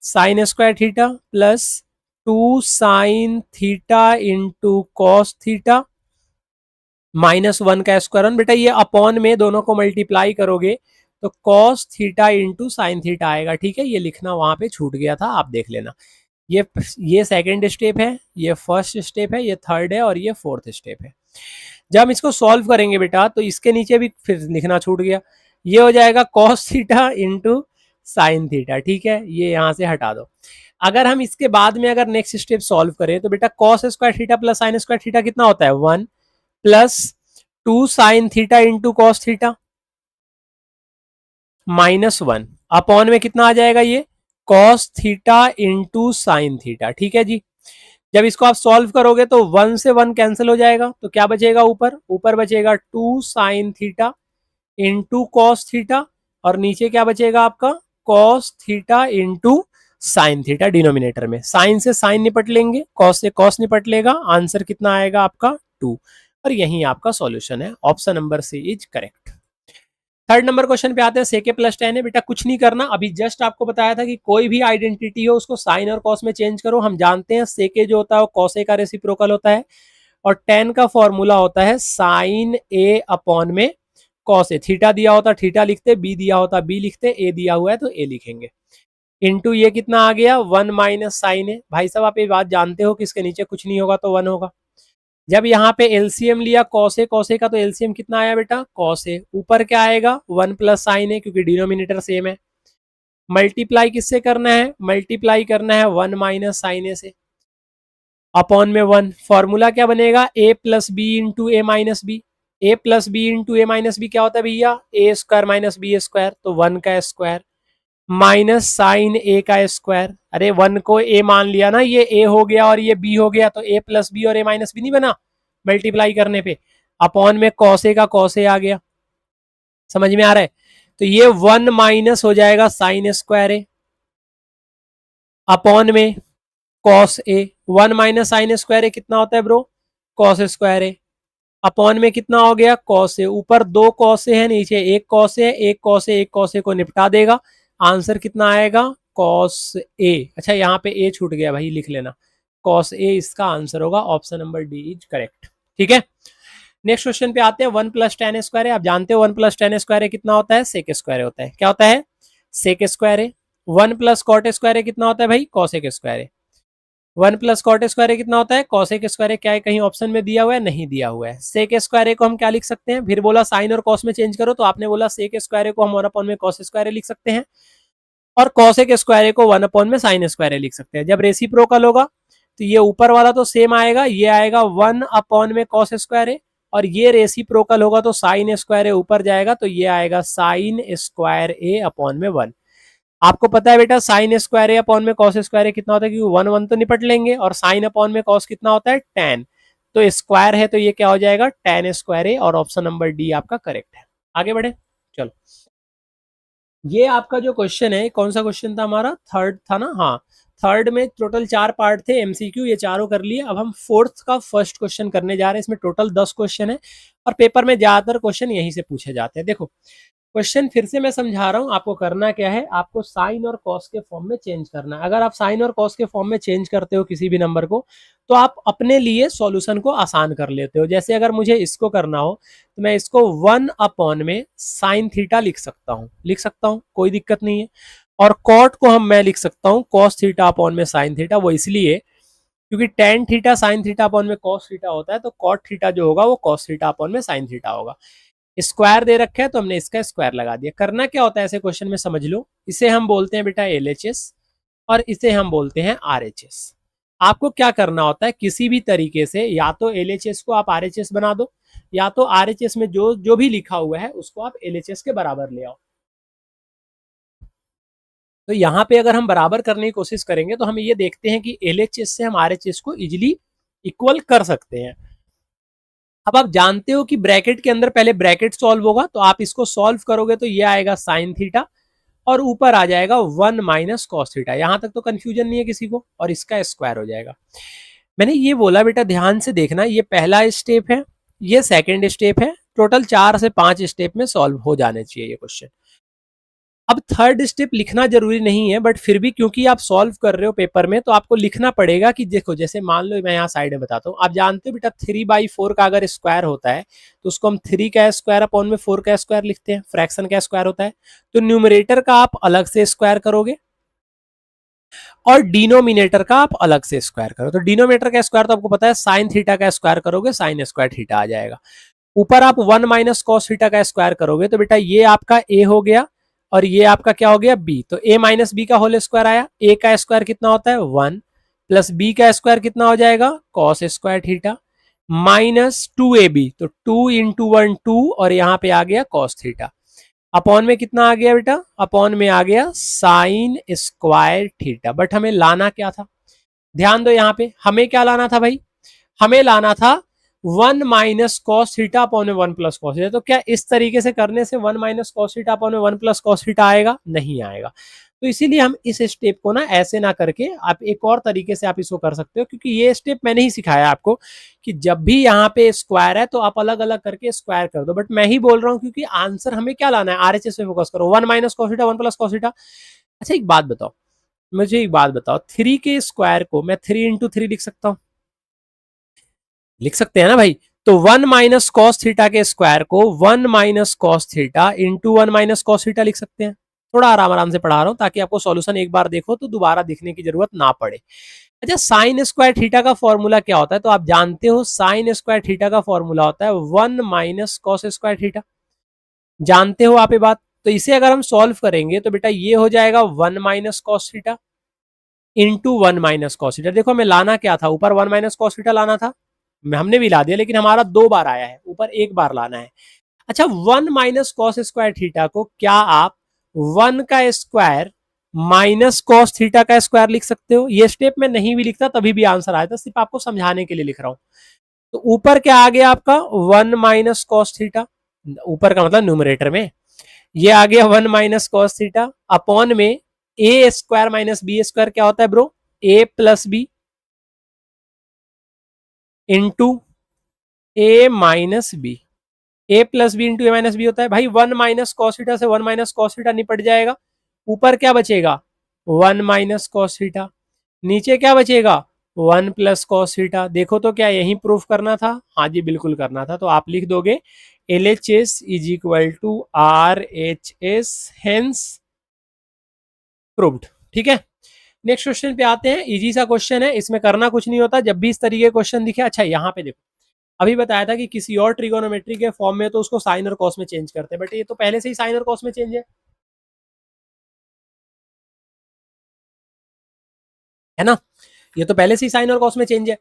sign square theta plus 2 sign theta into cos theta -1 का स्क्वायर। बेटा ये अपॉन में दोनों को मल्टीप्लाई करोगे तो cos theta into sine theta आएगा, ठीक है। ये लिखना वहां पे छूट गया था, आप देख लेना। ये सेकेंड स्टेप है, ये फर्स्ट स्टेप है, ये थर्ड है, और ये फोर्थ स्टेप है। जब हम इसको सॉल्व करेंगे बेटा तो इसके नीचे भी फिर लिखना छूट गया, ये हो जाएगा cos theta into sine theta, ठीक है। ये यहां से हटा दो। अगर हम इसके बाद में अगर नेक्स्ट स्टेप सॉल्व करें तो बेटा cos square theta plus sign square theta कितना होता है, 1 plus 2 sign theta into cos theta -1 upon में कितना आ जाएगा, ये cos theta into sine theta, ठीक है जी। जब इसको आप सॉल्व करोगे तो 1 से 1 कैंसिल हो जाएगा, तो क्या बचेगा, ऊपर बचेगा 2 sign theta into cos theta, और नीचे क्या बचेगा आपका, cos theta into sine theta. Denominator में साइन से साइन निपट लेंगे, कॉस से कॉस निपट लेगा, आंसर कितना आएगा आपका 2, और यही आपका सॉल्यूशन है। Option number C is correct. Third number question पे आते हैं, सेके प्लस टेन है। बेटा कुछ नहीं करना, अभी जस्ट आपको बताया था कि कोई भी आइडेंटिटी हो उसको साइन और कॉस में चेंज करो। हम जानते हैं सेके जो होता है वो कॉसे का रेसिप्रोकल होता है, और टेन का फॉर्मूला होता है साइन ए अपॉन में कॉस ए। थीटा दिया होता थीटा लिखते, बी दिया होता बी लिखते, ए दिया हुआ है तो ए लिखेंगे, इंटू ये कितना आ गया 1 माइनस साइन ए। भाई साहब आप ये बात जानते हो कि इसके नीचे कुछ नहीं होगा तो 1 होगा। जब यहाँ पे एलसीएम लिया कॉसे का, तो एलसीएम कितना आया बेटा, कॉसे, ऊपर क्या आएगा 1 प्लस साइन है क्योंकि डिनोमिनेटर सेम है। मल्टीप्लाई किससे करना है, मल्टीप्लाई करना है 1 माइनस साइन ए से, अपॉन में 1। फॉर्मूला क्या बनेगा, ए plus B into A minus B. A plus B into A minus B क्या होता है भैया, ए स्क्वायर माइनस बी स्क्वायर, तो 1 का स्क्वायर माइनस साइन ए का स्क्वायर। अरे 1 को ए मान लिया ना, ये ए हो गया और ये बी हो गया, तो ए प्लस बी और ए माइनस बी नहीं बना मल्टीप्लाई करने पे, अपॉन में कॉसे का कॉसे आ गया। समझ में आ रहा है, तो ये 1 माइनस हो जाएगा साइन स्क्वायर ए अपॉन में कॉस ए। 1 माइनस साइन स्क्वायर ए कितना होता है bro, cos square A, upon में कितना हो गया कॉस ए। ऊपर 2 कॉस ए है, नीचे 1 कॉस ए, एक कॉस ए, एक कॉस ए को निपटा देगा, आंसर कितना आएगा कॉस ए। अच्छा यहाँ पे ए छूट गया भाई, लिख लेना, कॉस ए इसका आंसर होगा। Option number D is correct, ठीक है। नेक्स्ट क्वेश्चन पे आते हैं, 1 प्लस टेन स्क्वायर है। आप जानते हो 1 प्लस टेन स्क्वायर है कितना होता है, सेक स्क्वायर होता है। क्या होता है, सेक स्क्वायर है। 1 प्लस कॉट स्क्वायर है कितना होता है भाई, कॉसेक स्क्वायर है। 1 प्लस कॉट स्क्वायर कितना होता है, कॉसेक स्क्वायर। क्या है, कहीं ऑप्शन में दिया हुआ है, नहीं दिया हुआ है। सेक स्क्वायर को हम क्या लिख सकते हैं, फिर बोला साइन और कॉस में चेंज करो, तो आपने बोला सेक स्क्वायर को हम 1 अपॉन में कॉस स्क्वायर लिख सकते हैं, और कॉसेक स्क्वायर को 1 अपॉन में साइन स्क्वायर लिख सकते हैं। जब रेसिप्रोकल होगा तो ये ऊपर वाला तो सेम आएगा, ये आएगा 1 अपॉन में कॉस स्क्वायर ए, और ये रेसिप्रोकल होगा तो साइन स्क्वायर ए ऊपर जाएगा, तो ये आएगा साइन स्क्वायर ए अपॉन में 1। आपको पता है बेटा साइन स्क्वायर ए अपॉन में कॉस स्क्वायर ए कितना होता है, क्योंकि 1 1 तो निपट लेंगे, और साइन अपॉन में कॉस कितना होता है, tan। तो स्क्वायर है तो ये क्या हो जाएगा, tan स्क्वायर ए, और ऑप्शन नंबर डी आपका करेक्ट है। आगे बढ़े, चलो। ये आपका जो क्वेश्चन है, कौन सा क्वेश्चन था हमारा, थर्ड था ना, हाँ। थर्ड में टोटल 4 पार्ट थे, एमसीक्यू ये चारों कर लिए। अब हम फोर्थ का फर्स्ट क्वेश्चन करने जा रहे हैं। इसमें टोटल 10 क्वेश्चन है, और पेपर में ज्यादातर क्वेश्चन यहीं से पूछे जाते हैं। देखो क्वेश्चन फिर से मैं समझा रहा हूं, आपको करना क्या है, आपको साइन और कॉस के फॉर्म में चेंज करना है। अगर आप साइन और कॉस के फॉर्म में चेंज करते हो किसी भी नंबर को, तो आप अपने लिए सॉल्यूशन को आसान कर लेते हो। जैसे अगर मुझे इसको करना हो, तो मैं इसको 1 अपॉन में साइन थीटा लिख सकता हूं, कोई दिक्कत नहीं है। और कॉट को मैं लिख सकता हूं कॉस थीटा अपॉन में साइन थीटा, वो इसलिए क्योंकि tan theta sine theta upon में कॉस थीटा होता है, तो कॉट थीटा जो होगा वो कॉस थीटा अपॉन में साइन थीटा होगा। स्क्वायर दे रखा है तो हमने इसका स्क्वायर लगा दिया। करना क्या होता है ऐसे क्वेश्चन में, समझ लो। इसे हम बोलते हैं बेटा LHS, और इसे हम बोलते हैं RHS। आपको क्या करना होता है, किसी भी तरीके से या तो LHS को आप RHS बना दो, या तो RHS में जो जो भी लिखा हुआ है उसको आप LHS के बराबर ले आओ। तो यहाँ पे अगर हम बराबर करने की कोशिश करेंगे तो हम ये देखते हैं कि LHS से हम RHS को इजिली इक्वल कर सकते हैं। अब आप जानते हो कि ब्रैकेट के अंदर पहले ब्रैकेट सॉल्व होगा, तो आप इसको सॉल्व करोगे तो ये आएगा साइन थीटा, और ऊपर आ जाएगा 1 माइनस कॉस थीटा। यहां तक तो कंफ्यूजन नहीं है किसी को, और इसका स्क्वायर हो जाएगा। मैंने ये बोला बेटा ध्यान से देखना, ये पहला स्टेप है, ये सेकेंड स्टेप है, टोटल 4 से 5 स्टेप में सॉल्व हो जाने चाहिए ये क्वेश्चन। अब थर्ड स्टेप लिखना जरूरी नहीं है, बट फिर भी क्योंकि आप सॉल्व कर रहे हो पेपर में, तो आपको लिखना पड़ेगा कि देखो, जैसे मान लो मैं यहाँ साइड में बताता हूँ। आप जानते हो बेटा 3/4 का अगर स्क्वायर होता है, तो उसको हम 3 का स्क्वायर अपॉन में 4 का स्क्वायर लिखते हैं, फ्रैक्शन का स्क्वायर होता है। तो न्यूमरेटर का आप अलग से स्क्वायर करोगे, और डिनोमिनेटर का आप अलग से स्क्वायर करो। तो डिनोमिनेटर का स्क्वायर तो आपको पता है, साइन थीटा का स्क्वायर करोगे, साइन स्क्वायर थीटा आ जाएगा। ऊपर आप 1 माइनस कॉस थीटा का स्क्वायर करोगे, तो बेटा ये आपका ए हो गया, और ये आपका क्या हो गया, बी। तो ए माइनस बी का होल स्क्वायर आया। ए का स्क्वायर कितना होता है, 1, प्लस बी का स्क्वायर कितना हो जाएगा, cos square theta, minus 2ab, तो 2 इंटू 1 2, और यहाँ पे आ गया कॉस थीटा। अपॉन में कितना आ गया बेटा, अपॉन में आ गया साइन स्क्वायर थीटा। बट हमें लाना क्या था, ध्यान दो यहाँ पे, हमें क्या लाना था भाई, हमें लाना था 1 माइनस कॉस थीटा अपॉन में 1 प्लस कॉस थीटा। तो क्या इस तरीके से करने से 1 माइनस कॉस थीटा अपॉन में 1 प्लस कॉस थीटा आएगा, नहीं आएगा। तो इसीलिए हम इस स्टेप को ना ऐसे ना करके आप एक और तरीके से आप इसको कर सकते हो, क्योंकि ये स्टेप मैंने ही सिखाया आपको कि जब भी यहाँ पे स्क्वायर है तो आप अलग अलग करके स्क्वायर कर दो। बट मैं ही बोल रहा हूँ क्योंकि आंसर हमें क्या लाना है, RHS पे फोकस करो। 1 minus cos theta 1 plus cos theta. अच्छा एक बात बताओ, मुझे एक बात बताओ, 3 के स्क्वायर को मैं 3 इंटू 3 लिख सकता हूँ, लिख सकते हैं ना भाई। तो 1 माइनस कॉस थीटा के स्क्वायर को 1 minus cos theta into 1 minus cos theta लिख सकते हैं। थोड़ा आराम आराम से पढ़ा रहा हूं ताकि आपको सॉल्यूशन एक बार देखो तो दोबारा देखने की जरूरत ना पड़े। अच्छा साइन स्क्वायर थीटा का फॉर्मूला क्या होता है, तो आप जानते हो साइन स्क्वायर थीटा का फॉर्मूला होता है 1 माइनस कॉस स्क्वायर थीटा। जानते हो आप ये बात। तो इसे अगर हम सॉल्व करेंगे तो बेटा ये हो जाएगा 1 minus cos theta into 1 minus cos theta. देखो हमें लाना क्या था, ऊपर 1 माइनस कॉस थीटा लाना था, हमने भी ला दिया, लेकिन हमारा 2 बार आया है, ऊपर एक बार लाना है। अच्छा 1 माइनस कॉस स्क्वायर थीटा को क्या आप 1 का स्क्वायर माइनस कॉस थीटा का स्क्वायर लिख सकते हो। ये स्टेप में नहीं भी लिखता तभी भी आंसर आया था, सिर्फ आपको समझाने के लिए लिख रहा हूं। तो ऊपर क्या आ गया आपका 1 माइनस कॉस थीटा, ऊपर का मतलब न्यूमरेटर में ये आ गया 1 माइनस कॉस थीटा, अपॉन में ए स्क्वायर माइनस बी स्क्वायर क्या होता है bro, A plus B into A minus B. A plus B into A minus B होता है भाई 1 माइनस कॉस थीटा से 1 माइनस कॉस थीटा निपट जाएगा। ऊपर क्या बचेगा 1 माइनस कॉस थीटा, नीचे क्या बचेगा 1 प्लस कॉस थीटा। देखो तो क्या यही प्रूफ करना था, हाँ जी बिल्कुल करना था। तो आप लिख दोगे LHS is equal to RHS, hence proved. ठीक है, नेक्स्ट क्वेश्चन पे आते हैं। इजी सा क्वेश्चन है, इसमें करना कुछ नहीं होता जब भी इस तरीके क्वेश्चन दिखे। अच्छा यहाँ पे देखो, अभी बताया था कि किसी और ट्रिगोनोमेट्री के फॉर्म में तो उसको साइन और कॉस में चेंज करते हैं, बट ये तो पहले से ही साइन और कॉस में चेंज है ना। ये तो पहले से ही साइन और कॉस में चेंज है।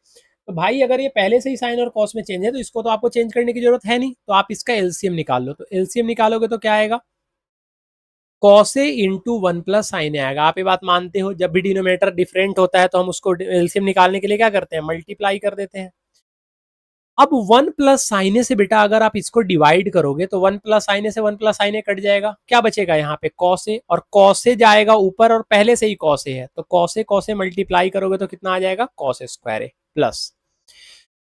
तो भाई अगर ये पहले से ही साइन और कॉस में चेंज है तो इसको तो आपको चेंज करने की जरूरत है नहीं, तो आप इसका एलसीएम निकाल लो। तो एलसीएम निकालोगे तो क्या आएगा, cos A into one plus sign ए आएगा। आप ये बात मानते हो, जब भी डिनोमिनेटर डिफरेंट होता है तो हम उसको एलसीएम निकालने के लिए क्या करते हैं, मल्टीप्लाई कर देते हैं। अब वन प्लस साइन ए से बेटा अगर आप इसको डिवाइड करोगे तो वन प्लस साइन ए से वन प्लस साइन ए कट जाएगा, क्या बचेगा यहाँ पे कॉस ए, और कॉस ए जाएगा ऊपर और पहले से ही कॉस ए है, तो कॉस ए मल्टीप्लाई करोगे तो कितना आ जाएगा, कॉस स्क्वायर ए प्लस।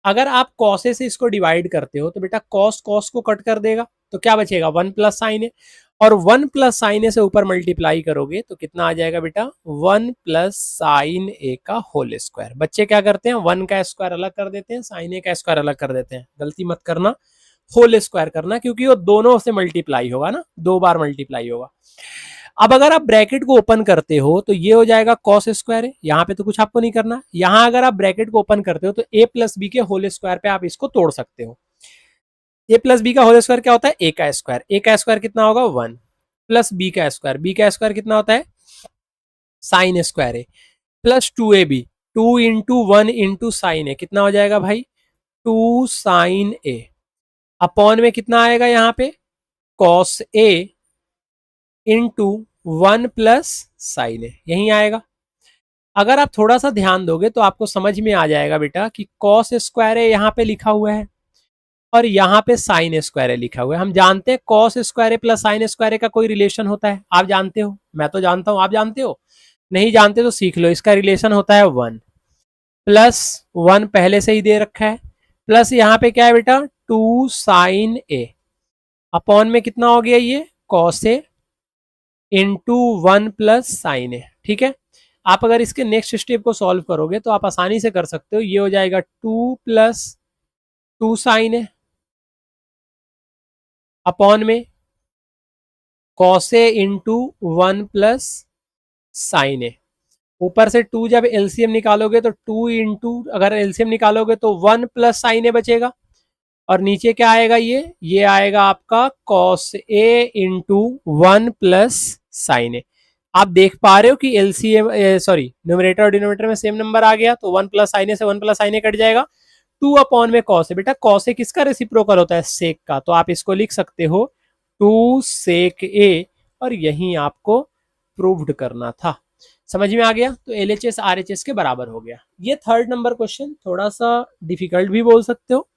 अगर आप कॉस ए से इसको डिवाइड करते हो तो बेटा कॉस कॉस को कट कर देगा, तो क्या बचेगा वन प्लस साइन ए, और वन प्लस साइन ए से ऊपर मल्टीप्लाई करोगे तो कितना आ जाएगा बेटा, वन प्लस साइन ए का होल स्क्वायर। बच्चे क्या करते हैं, वन का स्क्वायर अलग कर देते हैं, साइन ए का स्क्वायर अलग कर देते हैं, गलती मत करना, होल स्क्वायर करना, क्योंकि वो दोनों से मल्टीप्लाई होगा ना, दो बार मल्टीप्लाई होगा। अब अगर आप ब्रैकेट को ओपन करते हो तो ये हो जाएगा कॉस स्क्वायर है, यहाँ पे तो कुछ आपको नहीं करना। यहाँ अगर आप ब्रैकेट को ओपन करते हो तो ए प्लस बी के होल स्क्वायर पे आप इसको तोड़ सकते हो। ए प्लस बी का होल स्क्वायर क्या होता है, ए का स्क्वायर, ए का स्क्वायर कितना होगा वन, प्लस बी का स्क्वायर, बी का स्क्वायर कितना होता है sine square A, plus two A B, two into one into sine A, कितना हो जाएगा भाई टू साइन ए, अपॉन में कितना आएगा यहाँ पे cos A into one plus sign ए, यही आएगा। अगर आप थोड़ा सा ध्यान दोगे तो आपको समझ में आ जाएगा बेटा कि कॉस स्क्वायर ए यहाँ पे लिखा हुआ है और यहाँ पे साइन स्क्वायर ए लिखा हुआ है। हम जानते हैं cos square A plus sign square ए का कोई रिलेशन होता है, आप जानते हो, मैं तो जानता हूं, आप जानते हो, नहीं जानते तो सीख लो। इसका रिलेशन होता है वन, प्लस वन पहले से ही दे रखा है, प्लस यहाँ पे क्या है बेटा टू साइन ए, अपॉन में कितना हो गया ये cos A into one plus sign A. ठीक है, आप अगर इसके नेक्स्ट स्टेप को सॉल्व करोगे तो आप आसानी से कर सकते हो। ये हो जाएगा two plus two sign A upon में कॉस ए इंटू वन प्लस साइन ए, ऊपर से टू जब एलसीएम निकालोगे तो टू इंटू, अगर एलसीएम निकालोगे तो वन प्लस साइन ए बचेगा, और नीचे क्या आएगा ये आएगा आपका cos A into one plus sign ए। आप देख पा रहे हो कि एलसीएम सॉरी न्यूमरेटर और डिनोमिनेटर में सेम नंबर आ गया, तो वन प्लस साइन ए से वन प्लस साइन ए कट जाएगा, टू अपॉन में कॉस ए। बेटा कॉस ए किसका रेसिप्रोकल होता है, सेक का, तो आप इसको लिख सकते हो टू सेक ए, और यही आपको प्रूव्ड करना था। समझ में आ गया, तो एलएचएस आरएचएस के बराबर हो गया। ये थर्ड नंबर क्वेश्चन थोड़ा सा डिफिकल्ट भी बोल सकते हो,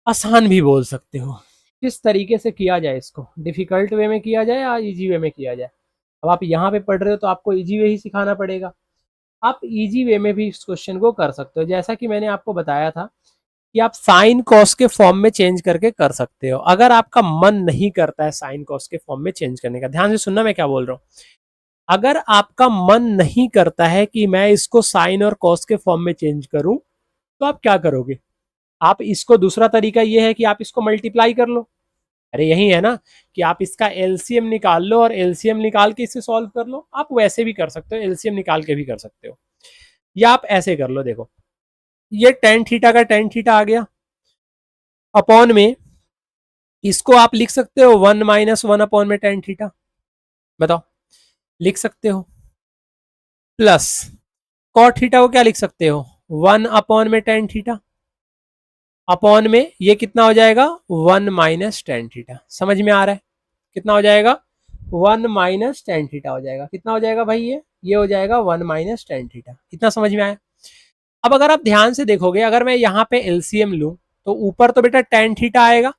आसान भी बोल सकते हो। किस तरीके से किया जाए इसको, डिफिकल्ट वे में किया जाए या इजी वे में किया जाए। अब आप यहाँ पे पढ़ रहे हो तो आपको इजी वे ही सिखाना पड़ेगा। आप इजी वे में भी इस क्वेश्चन को कर सकते हो, जैसा कि मैंने आपको बताया था कि आप साइन कॉस के फॉर्म में चेंज करके कर सकते हो। अगर आपका मन नहीं करता है साइन कॉस के फॉर्म में चेंज करने का, ध्यान से सुनना मैं क्या बोल रहा हूँ, अगर आपका मन नहीं करता है कि मैं इसको साइन और कॉस के फॉर्म में चेंज करूं, तो आप क्या करोगे, आप इसको, दूसरा तरीका ये है कि आप इसको मल्टीप्लाई कर लो। अरे यही है ना कि आप इसका एलसीएम निकाल लो और एलसीएम निकाल के इसे सॉल्व कर लो। आप वैसे भी कर सकते हो, एलसीएम निकाल के भी कर सकते हो, या आप ऐसे कर लो। देखो ये टेन थीटा का टेन थीटा आ गया, अपॉन में इसको आप लिख सकते हो वन माइनस वन अपॉन में टेन थीटा, बताओ लिख सकते हो, प्लस कॉट थीटा को क्या लिख सकते हो वन अपॉन में टेन थीटा, अपॉन में ये कितना हो जाएगा वन माइनस टेन थीटा। समझ में आ रहा है, कितना हो जाएगा वन माइनस टेन थीटा हो जाएगा, कितना हो जाएगा भाई ये हो जाएगा वन माइनस टेन थीटा। इतना समझ में आया। अब अगर आप ध्यान से देखोगे, अगर मैं यहाँ पे एलसीएम लूं तो ऊपर तो बेटा टेन थीटा आएगा,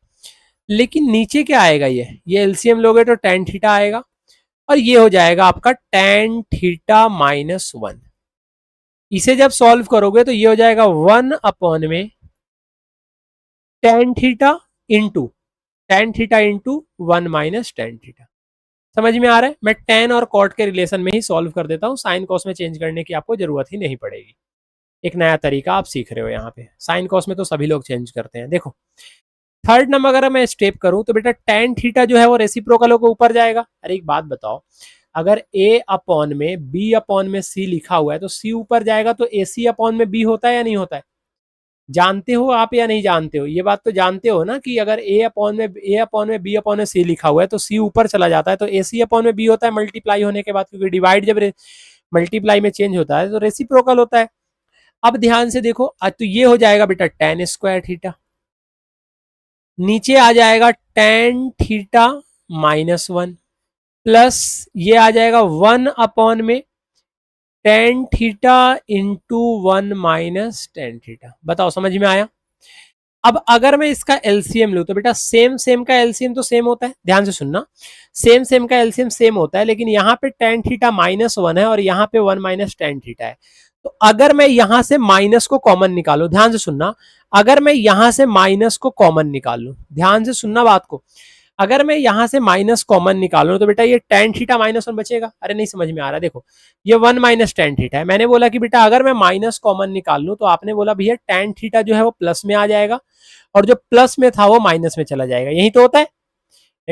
लेकिन नीचे क्या आएगा, ये एलसीएम लोगे तो टेन थीटा आएगा, और ये हो जाएगा आपका टेन थीटा माइनस वन। इसे जब सॉल्व करोगे तो ये हो जाएगा वन अपॉन में ten theta into one minus tan theta. समझ में आ रहा है, मैं टेन और कॉट के रिलेशन में ही सॉल्व कर देता हूं, साइन कॉस में चेंज करने की आपको जरूरत ही नहीं पड़ेगी। एक नया तरीका आप सीख रहे हो यहाँ पे, साइन कॉस में तो सभी लोग चेंज करते हैं। देखो थर्ड नंबर अगर मैं स्टेप करूं तो बेटा टेन थीटा जो है वो रेसिप्रोकल होकर ऊपर जाएगा। अरे एक बात बताओ, अगर ए अपॉन में बी अपॉन में सी लिखा हुआ है तो सी ऊपर जाएगा, तो ए सी अपॉन में बी होता है या नहीं होता है, जानते हो आप या नहीं जानते हो, ये बात तो जानते हो ना कि अगर ए अपॉन में बी अपॉन में सी लिखा हुआ है तो सी ऊपर चला जाता है, तो ए सी अपॉन में बी होता है मल्टीप्लाई होने के बाद, क्योंकि डिवाइड जब मल्टीप्लाई में चेंज होता है तो रेसिप्रोकल होता है। अब ध्यान से देखो, तो ये हो जाएगा बेटा टेन स्क्वायर थीटा, नीचे आ जाएगा ten theta minus one, plus ये आ जाएगा वन अपॉन में ten theta into one minus tan theta. बताओ समझ में आया? अब अगर मैं इसका एलसीएम लूं तो बेटा सेम सेम का एलसीएम तो सेम होता है, ध्यान से सुनना, सेम सेम का एलसीएम सेम होता है, लेकिन यहाँ पे टेन थीटा माइनस वन है और यहाँ पे वन माइनस टेन थीटा है। तो अगर मैं यहां से माइनस को कॉमन निकालू, ध्यान से सुनना, अगर मैं यहां से माइनस को कॉमन निकालू, ध्यान से सुनना बात को, अगर मैं यहां से माइनस कॉमन निकालू तो बेटा ये टेन थीटा माइनस वन बचेगा। अरे नहीं समझ में आ रहा, देखो ये वन माइनस टेन थीटा है, मैंने बोला कि बेटा अगर मैं माइनस कॉमन निकाल लूं तो आपने बोला भैया टेन थीटा जो है वो प्लस में आ जाएगा और जो प्लस में था वो माइनस में चला जाएगा। यही तो होता है,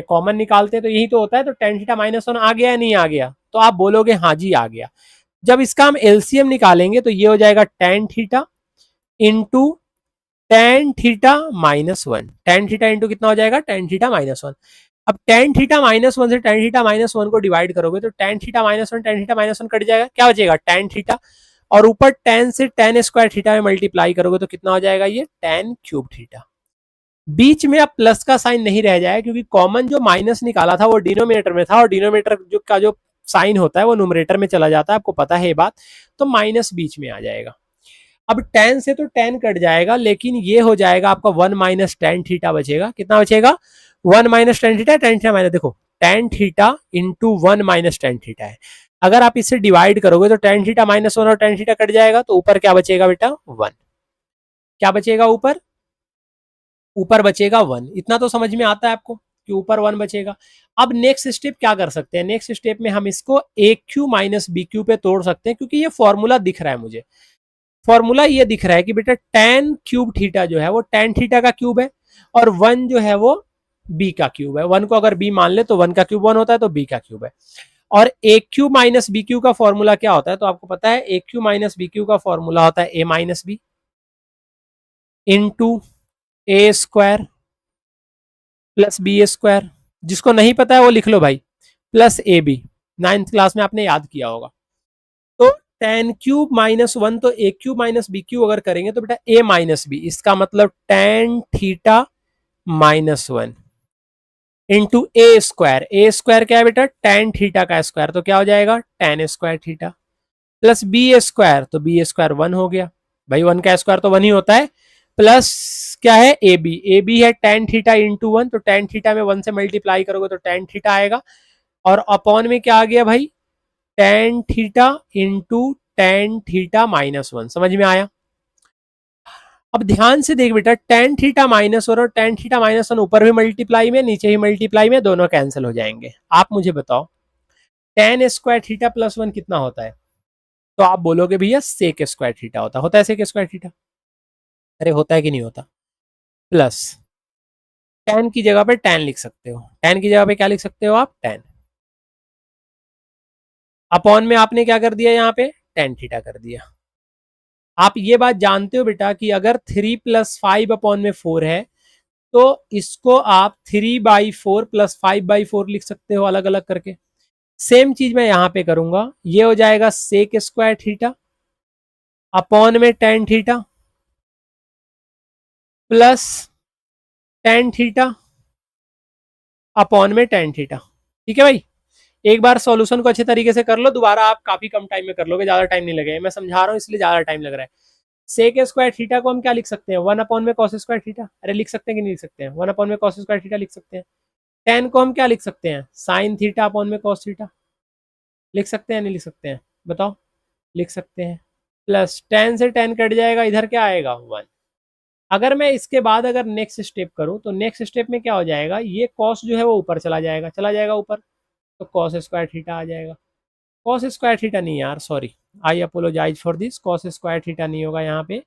कॉमन निकालते हैं तो यही तो होता है। तो टेन थीटा माइनस वन आ गया या नहीं आ गया? तो आप बोलोगे हाँ जी आ गया। जब इसका हम एलसीएम निकालेंगे तो ये हो जाएगा ten theta into ten theta minus one, ten theta into कितना हो जाएगा टेन थीटा माइनस वन। अब टेन थीटा माइनस वन से टेन थीटा माइनस वन को डिवाइड करोगे तो tan theta minus one ten theta minus one cut जाएगा, क्या बचेगा टेन थीटा, और ऊपर टेन से टेन स्क्वायर थीटा में मल्टीप्लाई करोगे तो कितना हो जाएगा ये टेन क्यूब थीटा। बीच में अब प्लस का साइन नहीं रह जाएगा क्योंकि कॉमन जो माइनस निकाला था वो डिनोमिनेटर में था और डिनोमिनेटर जो का जो साइन होता है वो न्यूमरेटर में चला जाता है, आपको पता है ये बात, तो माइनस बीच में आ जाएगा। अब टेन से तो टेन कट जाएगा, लेकिन ये हो जाएगा आपका वन माइनस टेन थीटा बचेगा। कितना बचेगा? One minus tan theta, tan theta minus, देखो tan theta into one minus tan theta है। अगर आप इससे डिवाइड करोगे तो टेन थीटा माइनस वन और टेन थीटा कट जाएगा तो ऊपर क्या बचेगा बेटा वन। क्या बचेगा ऊपर? ऊपर बचेगा वन। इतना तो समझ में आता है आपको कि ऊपर वन बचेगा। अब नेक्स्ट स्टेप क्या कर सकते हैं? नेक्स्ट स्टेप में हम इसको ए क्यू माइनस बी क्यू पे तोड़ सकते हैं क्योंकि ये फॉर्मूला दिख रहा है मुझे। फॉर्मूला ये दिख रहा है कि बेटा टेन क्यूब थीटा जो है वो टेन थीटा का क्यूब है और वन जो है वो बी का क्यूब है। वन को अगर बी मान ले तो वन का क्यूब वन होता है तो बी का क्यूब है। और A cube minus B cube का फॉर्मूला क्या होता है? तो आपको पता है A cube minus B cube का फॉर्मूला होता है A minus B into A square plus B square. जिसको नहीं पता है वो लिख लो भाई, plus A B, ninth class में आपने याद किया होगा। तो टेन क्यूब माइनस वन, तो A cube minus B cube अगर करेंगे तो बेटा ए माइनस बी, इसका मतलब tan theta minus one into A square. A square क्या है बेटा? टेन थीटा का स्क्वायर, तो क्या हो जाएगा tan square theta, plus B square, तो बी स्क्वायर वन हो गया भाई, वन का स्क्वायर तो वन ही होता है, प्लस क्या है ए बी, ए बी है टेन थीटा इंटू वन, तो टेन थीटा में वन से मल्टीप्लाई करोगे तो टेन थीटा आएगा, और अपॉन में क्या आ गया भाई ten theta into ten theta minus one. समझ में आया? अब ध्यान से देख बेटा, टेन थीटा माइनस वन और टेन थीटा माइनस वन ऊपर भी मल्टीप्लाई में नीचे ही मल्टीप्लाई में, दोनों कैंसिल हो जाएंगे। आप मुझे बताओ ten square theta plus one कितना होता है? तो आप बोलोगे भैया सेक स्क्वायर थीटा होता है सेक स्क्वायर थीटा। अरे होता है कि नहीं होता? प्लस टेन की जगह पे टेन लिख सकते हो, टेन की जगह पे क्या लिख सकते हो आप टेन, अपॉन में आपने क्या कर दिया यहाँ पे टेन थीटा कर दिया। आप ये बात जानते हो बेटा कि अगर थ्री प्लस फाइव अपॉन में फोर है तो इसको आप three by four plus five by four लिख सकते हो अलग अलग करके। सेम चीज मैं यहां पे करूंगा, ये हो जाएगा सेक स्क्वायर थीटा अपॉन में tan theta plus tan theta upon में टेन थीटा। ठीक है भाई, एक बार सॉल्यूशन को अच्छे तरीके से कर लो, दोबारा आप काफी कम टाइम में कर लोगे, ज्यादा टाइम नहीं लगेगा, मैं समझा रहा हूँ इसलिए ज्यादा टाइम लग रहा है। सेक स्क्वायर थीटा को हम क्या लिख सकते हैं? वन अपॉन में कॉस स्क्वायर थीटा। अरे लिख सकते हैं कि नहीं लिख सकते हैं? वन अपॉन में कॉस स्क्वायर थीटा लिख सकते हैं। टेन को हम क्या लिख सकते हैं? साइन थीटा अपॉन में कॉस थीटा लिख सकते हैं नहीं लिख सकते हैं? बताओ, लिख सकते हैं। प्लस टेन से टेन कट जाएगा, इधर क्या आएगा वन। अगर मैं इसके बाद अगर नेक्स्ट स्टेप करूं तो नेक्स्ट स्टेप में क्या हो जाएगा, ये कॉस जो है वो ऊपर चला जाएगा, चला जाएगा ऊपर, तो कॉस स्क्वायर थीटा आ जाएगा। कॉस स्क्वायर थीटा नहीं यार, sorry, I apologise for this, cos square theta नहीं होगा यहाँ पे,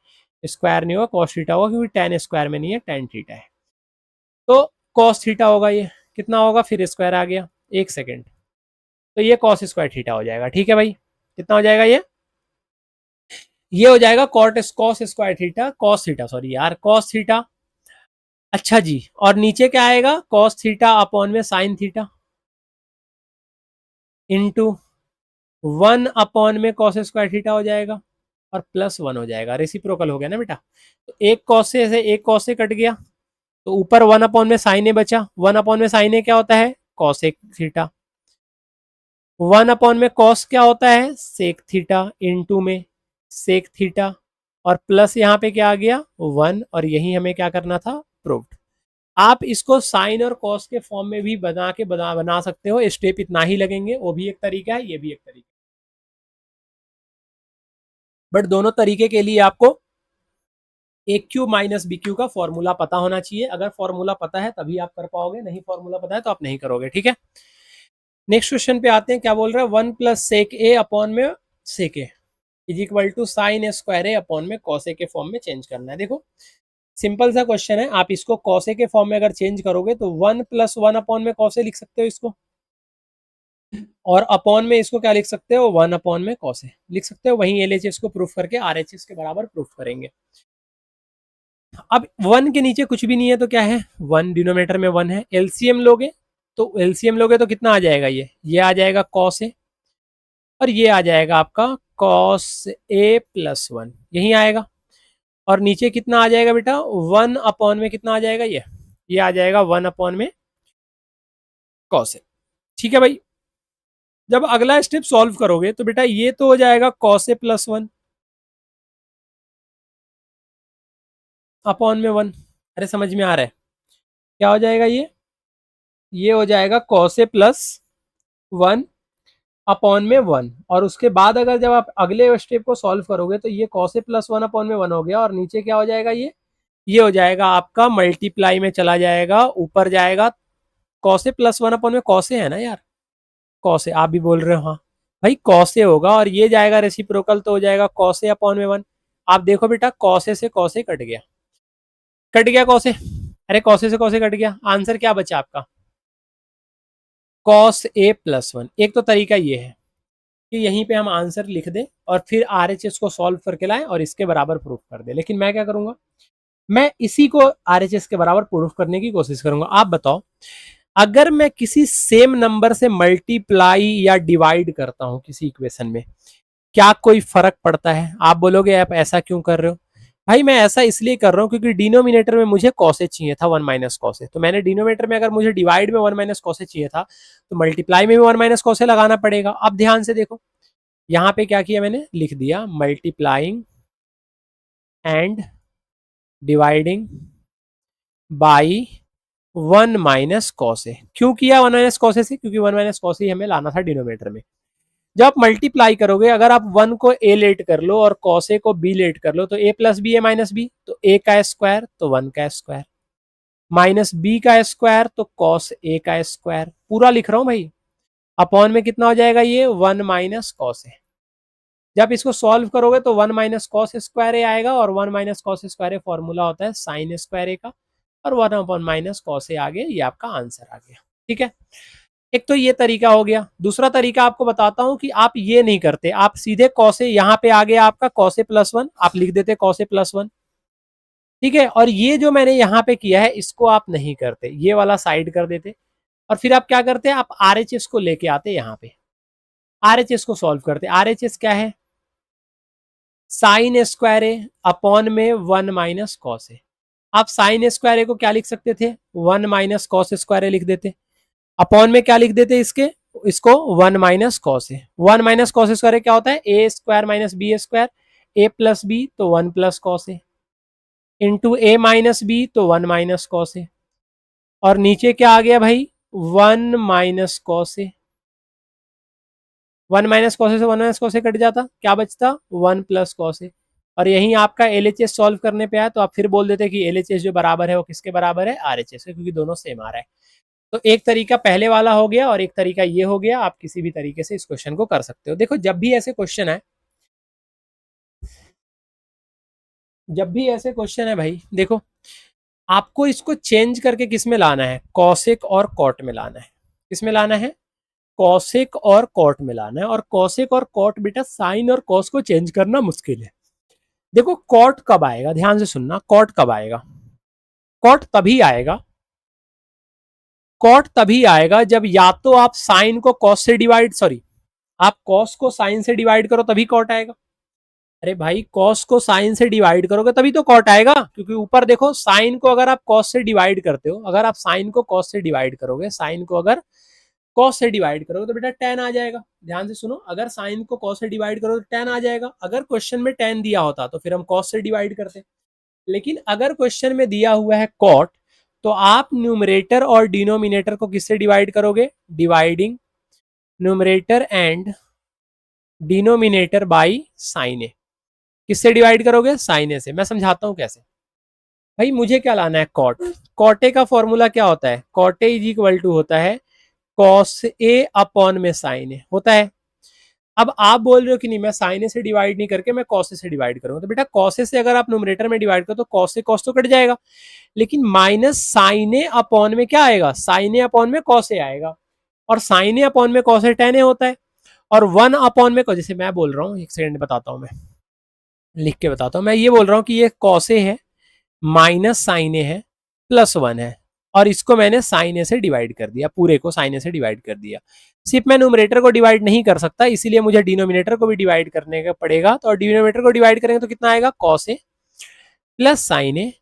स्क्वायर नहीं होगा, कॉस थीटा होगा क्योंकि टेन स्क्वायर में नहीं है, टेन थीटा है, तो कॉस थीटा होगा। ये कितना होगा? फिर स्क्वायर आ गया, एक सेकेंड, तो ये कॉस स्क्वायर थीटा हो जाएगा। ठीक है भाई, कितना हो जाएगा ये हो जाएगा cot cos square theta, cos theta, sorry यार कॉस थीटा। अच्छा जी, और नीचे क्या आएगा? कॉस थीटा अपॉन में साइन थीटा इंटू 1 अपॉन में कॉस स्क्वायर थीटा हो जाएगा और प्लस 1 हो जाएगा, रेसिप्रोकल हो गया ना बेटा। तो एक कॉस से एक कॉस से कट गया, तो ऊपर 1 अपॉन में साइन ए बचा। 1 अपॉन में साइन ए क्या होता है, कॉसेक थीटा। 1 अपॉन में कॉस क्या होता है, सेक थीटा, इनटू में सेक थीटा, और प्लस यहाँ पे क्या आ गया 1, और यही हमें क्या करना था, प्रूव्ड। आप इसको साइन और कॉस के फॉर्म में भी बना सकते हो, स्टेप इतना ही लगेंगे, वो भी एक तरीका है, ये भी एक तरीका। बट दोनों तरीके के लिए आपको ए क्यू माइनस बी क्यू का फॉर्मूला पता होना चाहिए। अगर फॉर्मूला पता है तभी आप कर पाओगे, नहीं फॉर्मूला पता है तो आप नहीं करोगे, ठीक है। नेक्स्ट क्वेश्चन पे आते हैं, क्या बोल रहा है, 1 प्लस सेक ए अपॉन में sec A is equal to sine square A upon में कॉस ए के फॉर्म में चेंज करना है। देखो सिंपल सा क्वेश्चन है, आप इसको कॉस ए के फॉर्म में अगर चेंज करोगे तो 1 प्लस 1 अपॉन में कॉस ए लिख सकते हो इसको, और अपॉन में इसको क्या लिख सकते हो, 1 अपॉन में कॉस ए लिख सकते हो। वहीं एलएचएस को प्रूफ करके आरएचएस के बराबर प्रूफ करेंगे। अब 1 के नीचे कुछ भी नहीं है तो क्या है, 1 डिनोमिनेटर में 1 है। एलसीएम लोगे तो कितना आ जाएगा, ये आ जाएगा कॉस ए, और ये आ जाएगा आपका कॉस ए प्लस 1, यही आएगा। और नीचे कितना आ जाएगा बेटा, 1 अपॉन में कितना आ जाएगा, ये आ जाएगा 1 अपॉन में कॉस ए, ठीक है भाई। जब अगला स्टेप सॉल्व करोगे तो बेटा ये तो हो जाएगा कॉस ए प्लस 1 अपॉन में 1। अरे समझ में आ रहा है, क्या हो जाएगा, ये हो जाएगा कॉस ए प्लस 1 अपॉन में 1, और उसके बाद अगर जब आप अगले स्टेप को सॉल्व करोगे तो ये कॉस ए प्लस 1 अपॉन में 1 हो गया, और नीचे क्या हो जाएगा, ये हो जाएगा आपका मल्टीप्लाई में चला जाएगा, ऊपर जाएगा कॉस ए प्लस 1 अपॉन में कॉस ए है ना यार, कॉस ए आप भी बोल रहे हो हाँ भाई, कॉस ए होगा, और ये जाएगा रेसिप्रोकल तो हो जाएगा कॉस ए अपॉन में 1। आप देखो बेटा कॉस ए से कॉस ए कट गया, कट गया कॉस ए, अरे कॉस ए से कॉस ए कट गया, आंसर क्या बचा आपका, कॉस ए प्लस 1। एक तो तरीका ये है कि यहीं पे हम आंसर लिख दें और फिर आरएचएस को सॉल्व करके लाएं और इसके बराबर प्रूफ कर दें, लेकिन मैं क्या करूंगा, मैं इसी को आरएचएस के बराबर प्रूफ करने की कोशिश करूंगा। आप बताओ, अगर मैं किसी सेम नंबर से मल्टीप्लाई या डिवाइड करता हूं किसी इक्वेशन में, क्या कोई फर्क पड़ता है? आप बोलोगे आप ऐसा क्यों कर रहे हो, भाई मैं ऐसा इसलिए कर रहा हूँ क्योंकि डिनोमिनेटर में मुझे कॉसे चाहिए था 1 माइनस कॉसे, तो मैंने डिनोमिनेटर में अगर मुझे डिवाइड में 1 माइनस कॉसे चाहिए था तो मल्टीप्लाई में भी 1 माइनस कॉसे लगाना पड़ेगा। अब ध्यान से देखो, यहाँ पे क्या किया मैंने, लिख दिया multiplying and dividing by 1 minus कॉसे। क्यों किया 1 माइनस कॉसे से, क्योंकि 1 माइनस कॉसे हमें लाना था डिनोमिनेटर में। जब आप मल्टीप्लाई करोगे, अगर आप 1 को ए लेट कर लो और कॉसे को बी लेट कर लो, तो ए प्लस बी ए माइनस बी, तो ए का स्क्वायर तो 1 का स्क्वायर, माइनस बी का स्क्वायर तो कॉस ए का स्क्वायर, पूरा लिख रहा हूं भाई। अपॉन में कितना हो जाएगा, ये 1 माइनस कॉस ए। जब इसको सॉल्व करोगे तो 1 माइनस कॉस स्क्वायर ए आएगा, और 1 minus cos square a formula होता है साइन स्क्वायर ए का, और 1 अपॉन माइनस कॉस ए आ गया, ये आपका आंसर आ गया, ठीक है। एक तो ये तरीका हो गया। दूसरा तरीका आपको बताता हूं कि आप ये नहीं करते, आप सीधे कॉसे, यहाँ पे आ गया आपका कॉसे प्लस 1, आप लिख देते कॉसे प्लस 1, ठीक है। और ये जो मैंने यहाँ पे किया है इसको आप नहीं करते, ये वाला साइड कर देते, और फिर आप क्या करते हैं, आप आरएचएस को लेके आते यहाँ पे, आरएचएस को सॉल्व करते। आरएचएस क्या है, साइन स्क्वायर ए अपॉन में 1 माइनस कॉस ए। आप साइन स्क्वायर ए को क्या लिख सकते थे, 1 माइनस कॉस स्क्वायर ए लिख देते, अपॉन में क्या लिख देते इसको 1 minus cos A. 1 minus cos square क्या होता है, A square minus B square, A plus B तो 1 plus cos A, into A minus B तो 1 माइनस कॉस ए, और नीचे क्या आ गया भाई, 1 minus cos A. 1 minus cos A से 1 माइनस कॉस ए कट जाता, क्या बचता, 1 प्लस कॉस ए। और यही आपका एलएचएस सॉल्व करने पे आया तो आप फिर बोल देते कि एलएचएस जो बराबर है वो किसके बराबर है, आरएचएस के, क्योंकि दोनों सेम आ रहा है। तो एक तरीका पहले वाला हो गया और एक तरीका ये हो गया। आप किसी भी तरीके से इस क्वेश्चन को कर सकते हो। देखो जब भी ऐसे क्वेश्चन है, जब भी ऐसे क्वेश्चन है भाई, देखो आपको इसको चेंज करके किस में लाना है, कॉसेक और कॉट में लाना है। किस में लाना है, कॉसेक और कॉट में लाना है। और कॉसेक और कॉट बेटा साइन और कॉस को चेंज करना मुश्किल है। देखो कॉट कब आएगा, ध्यान से सुनना, कॉट कब आएगा, कॉट तभी आएगा, कॉट तभी आएगा जब या तो आप साइन को कॉस से डिवाइड, सॉरी आप कॉस को साइन से डिवाइड करो तभी कॉट आएगा। अरे भाई कॉस को साइन से डिवाइड करोगे तभी तो कॉट आएगा, क्योंकि ऊपर देखो साइन को अगर आप कॉस से डिवाइड करते हो, अगर आप साइन को कॉस से डिवाइड करोगे, साइन को अगर कॉस से डिवाइड करोगे तो बेटा टेन आ जाएगा। ध्यान से सुनो, अगर साइन को कॉस से डिवाइड करो तो टेन आ जाएगा। अगर क्वेश्चन में टेन दिया होता तो फिर हम कॉस से डिवाइड करते, लेकिन अगर क्वेश्चन में दिया हुआ है कॉट, तो आप न्यूमरेटर और डिनोमिनेटर को किससे डिवाइड करोगे? Dividing numerator and denominator by sine A. किससे डिवाइड करोगे? साइन ए से। मैं समझाता हूं कैसे। भाई मुझे क्या लाना है? कॉट। कॉट ए का फॉर्मूला क्या होता है? Cot A is equal to होता है कॉस ए अपॉन में साइन ए होता है। अब आप बोल रहे हो कि नहीं मैं साइन ए से डिवाइड नहीं करके मैं कॉस ए से डिवाइड करूंगा, तो बेटा कॉस ए से अगर आप न्यूमरेटर में डिवाइड करो तो कॉस से कॉस तो कट जाएगा, लेकिन माइनस साइन ए अपॉन में क्या आएगा? साइन ए अपॉन में कॉस ए आएगा, और साइन ए अपॉन में कॉस ए टेन ए होता है, और वन अपॉन में, जैसे मैं बोल रहा हूँ, एक सेकंड बताता हूँ, मैं लिख के बताता हूँ। मैं ये बोल रहा हूँ कि ये कॉस ए है माइनस साइन ए है प्लस वन है, और इसको मैंने साइन ए से डिवाइड कर दिया, पूरे को साइन ए से डिवाइड कर दिया। सिर्फ मैं न्यूमरेटर को डिवाइड नहीं कर सकता, इसीलिए मुझे डिनोमिनेटर को भी डिवाइड करने का पड़ेगा। तो डिनोमिनेटर को डिवाइड करेंगे तो कितना आएगा? Cos A plus sign A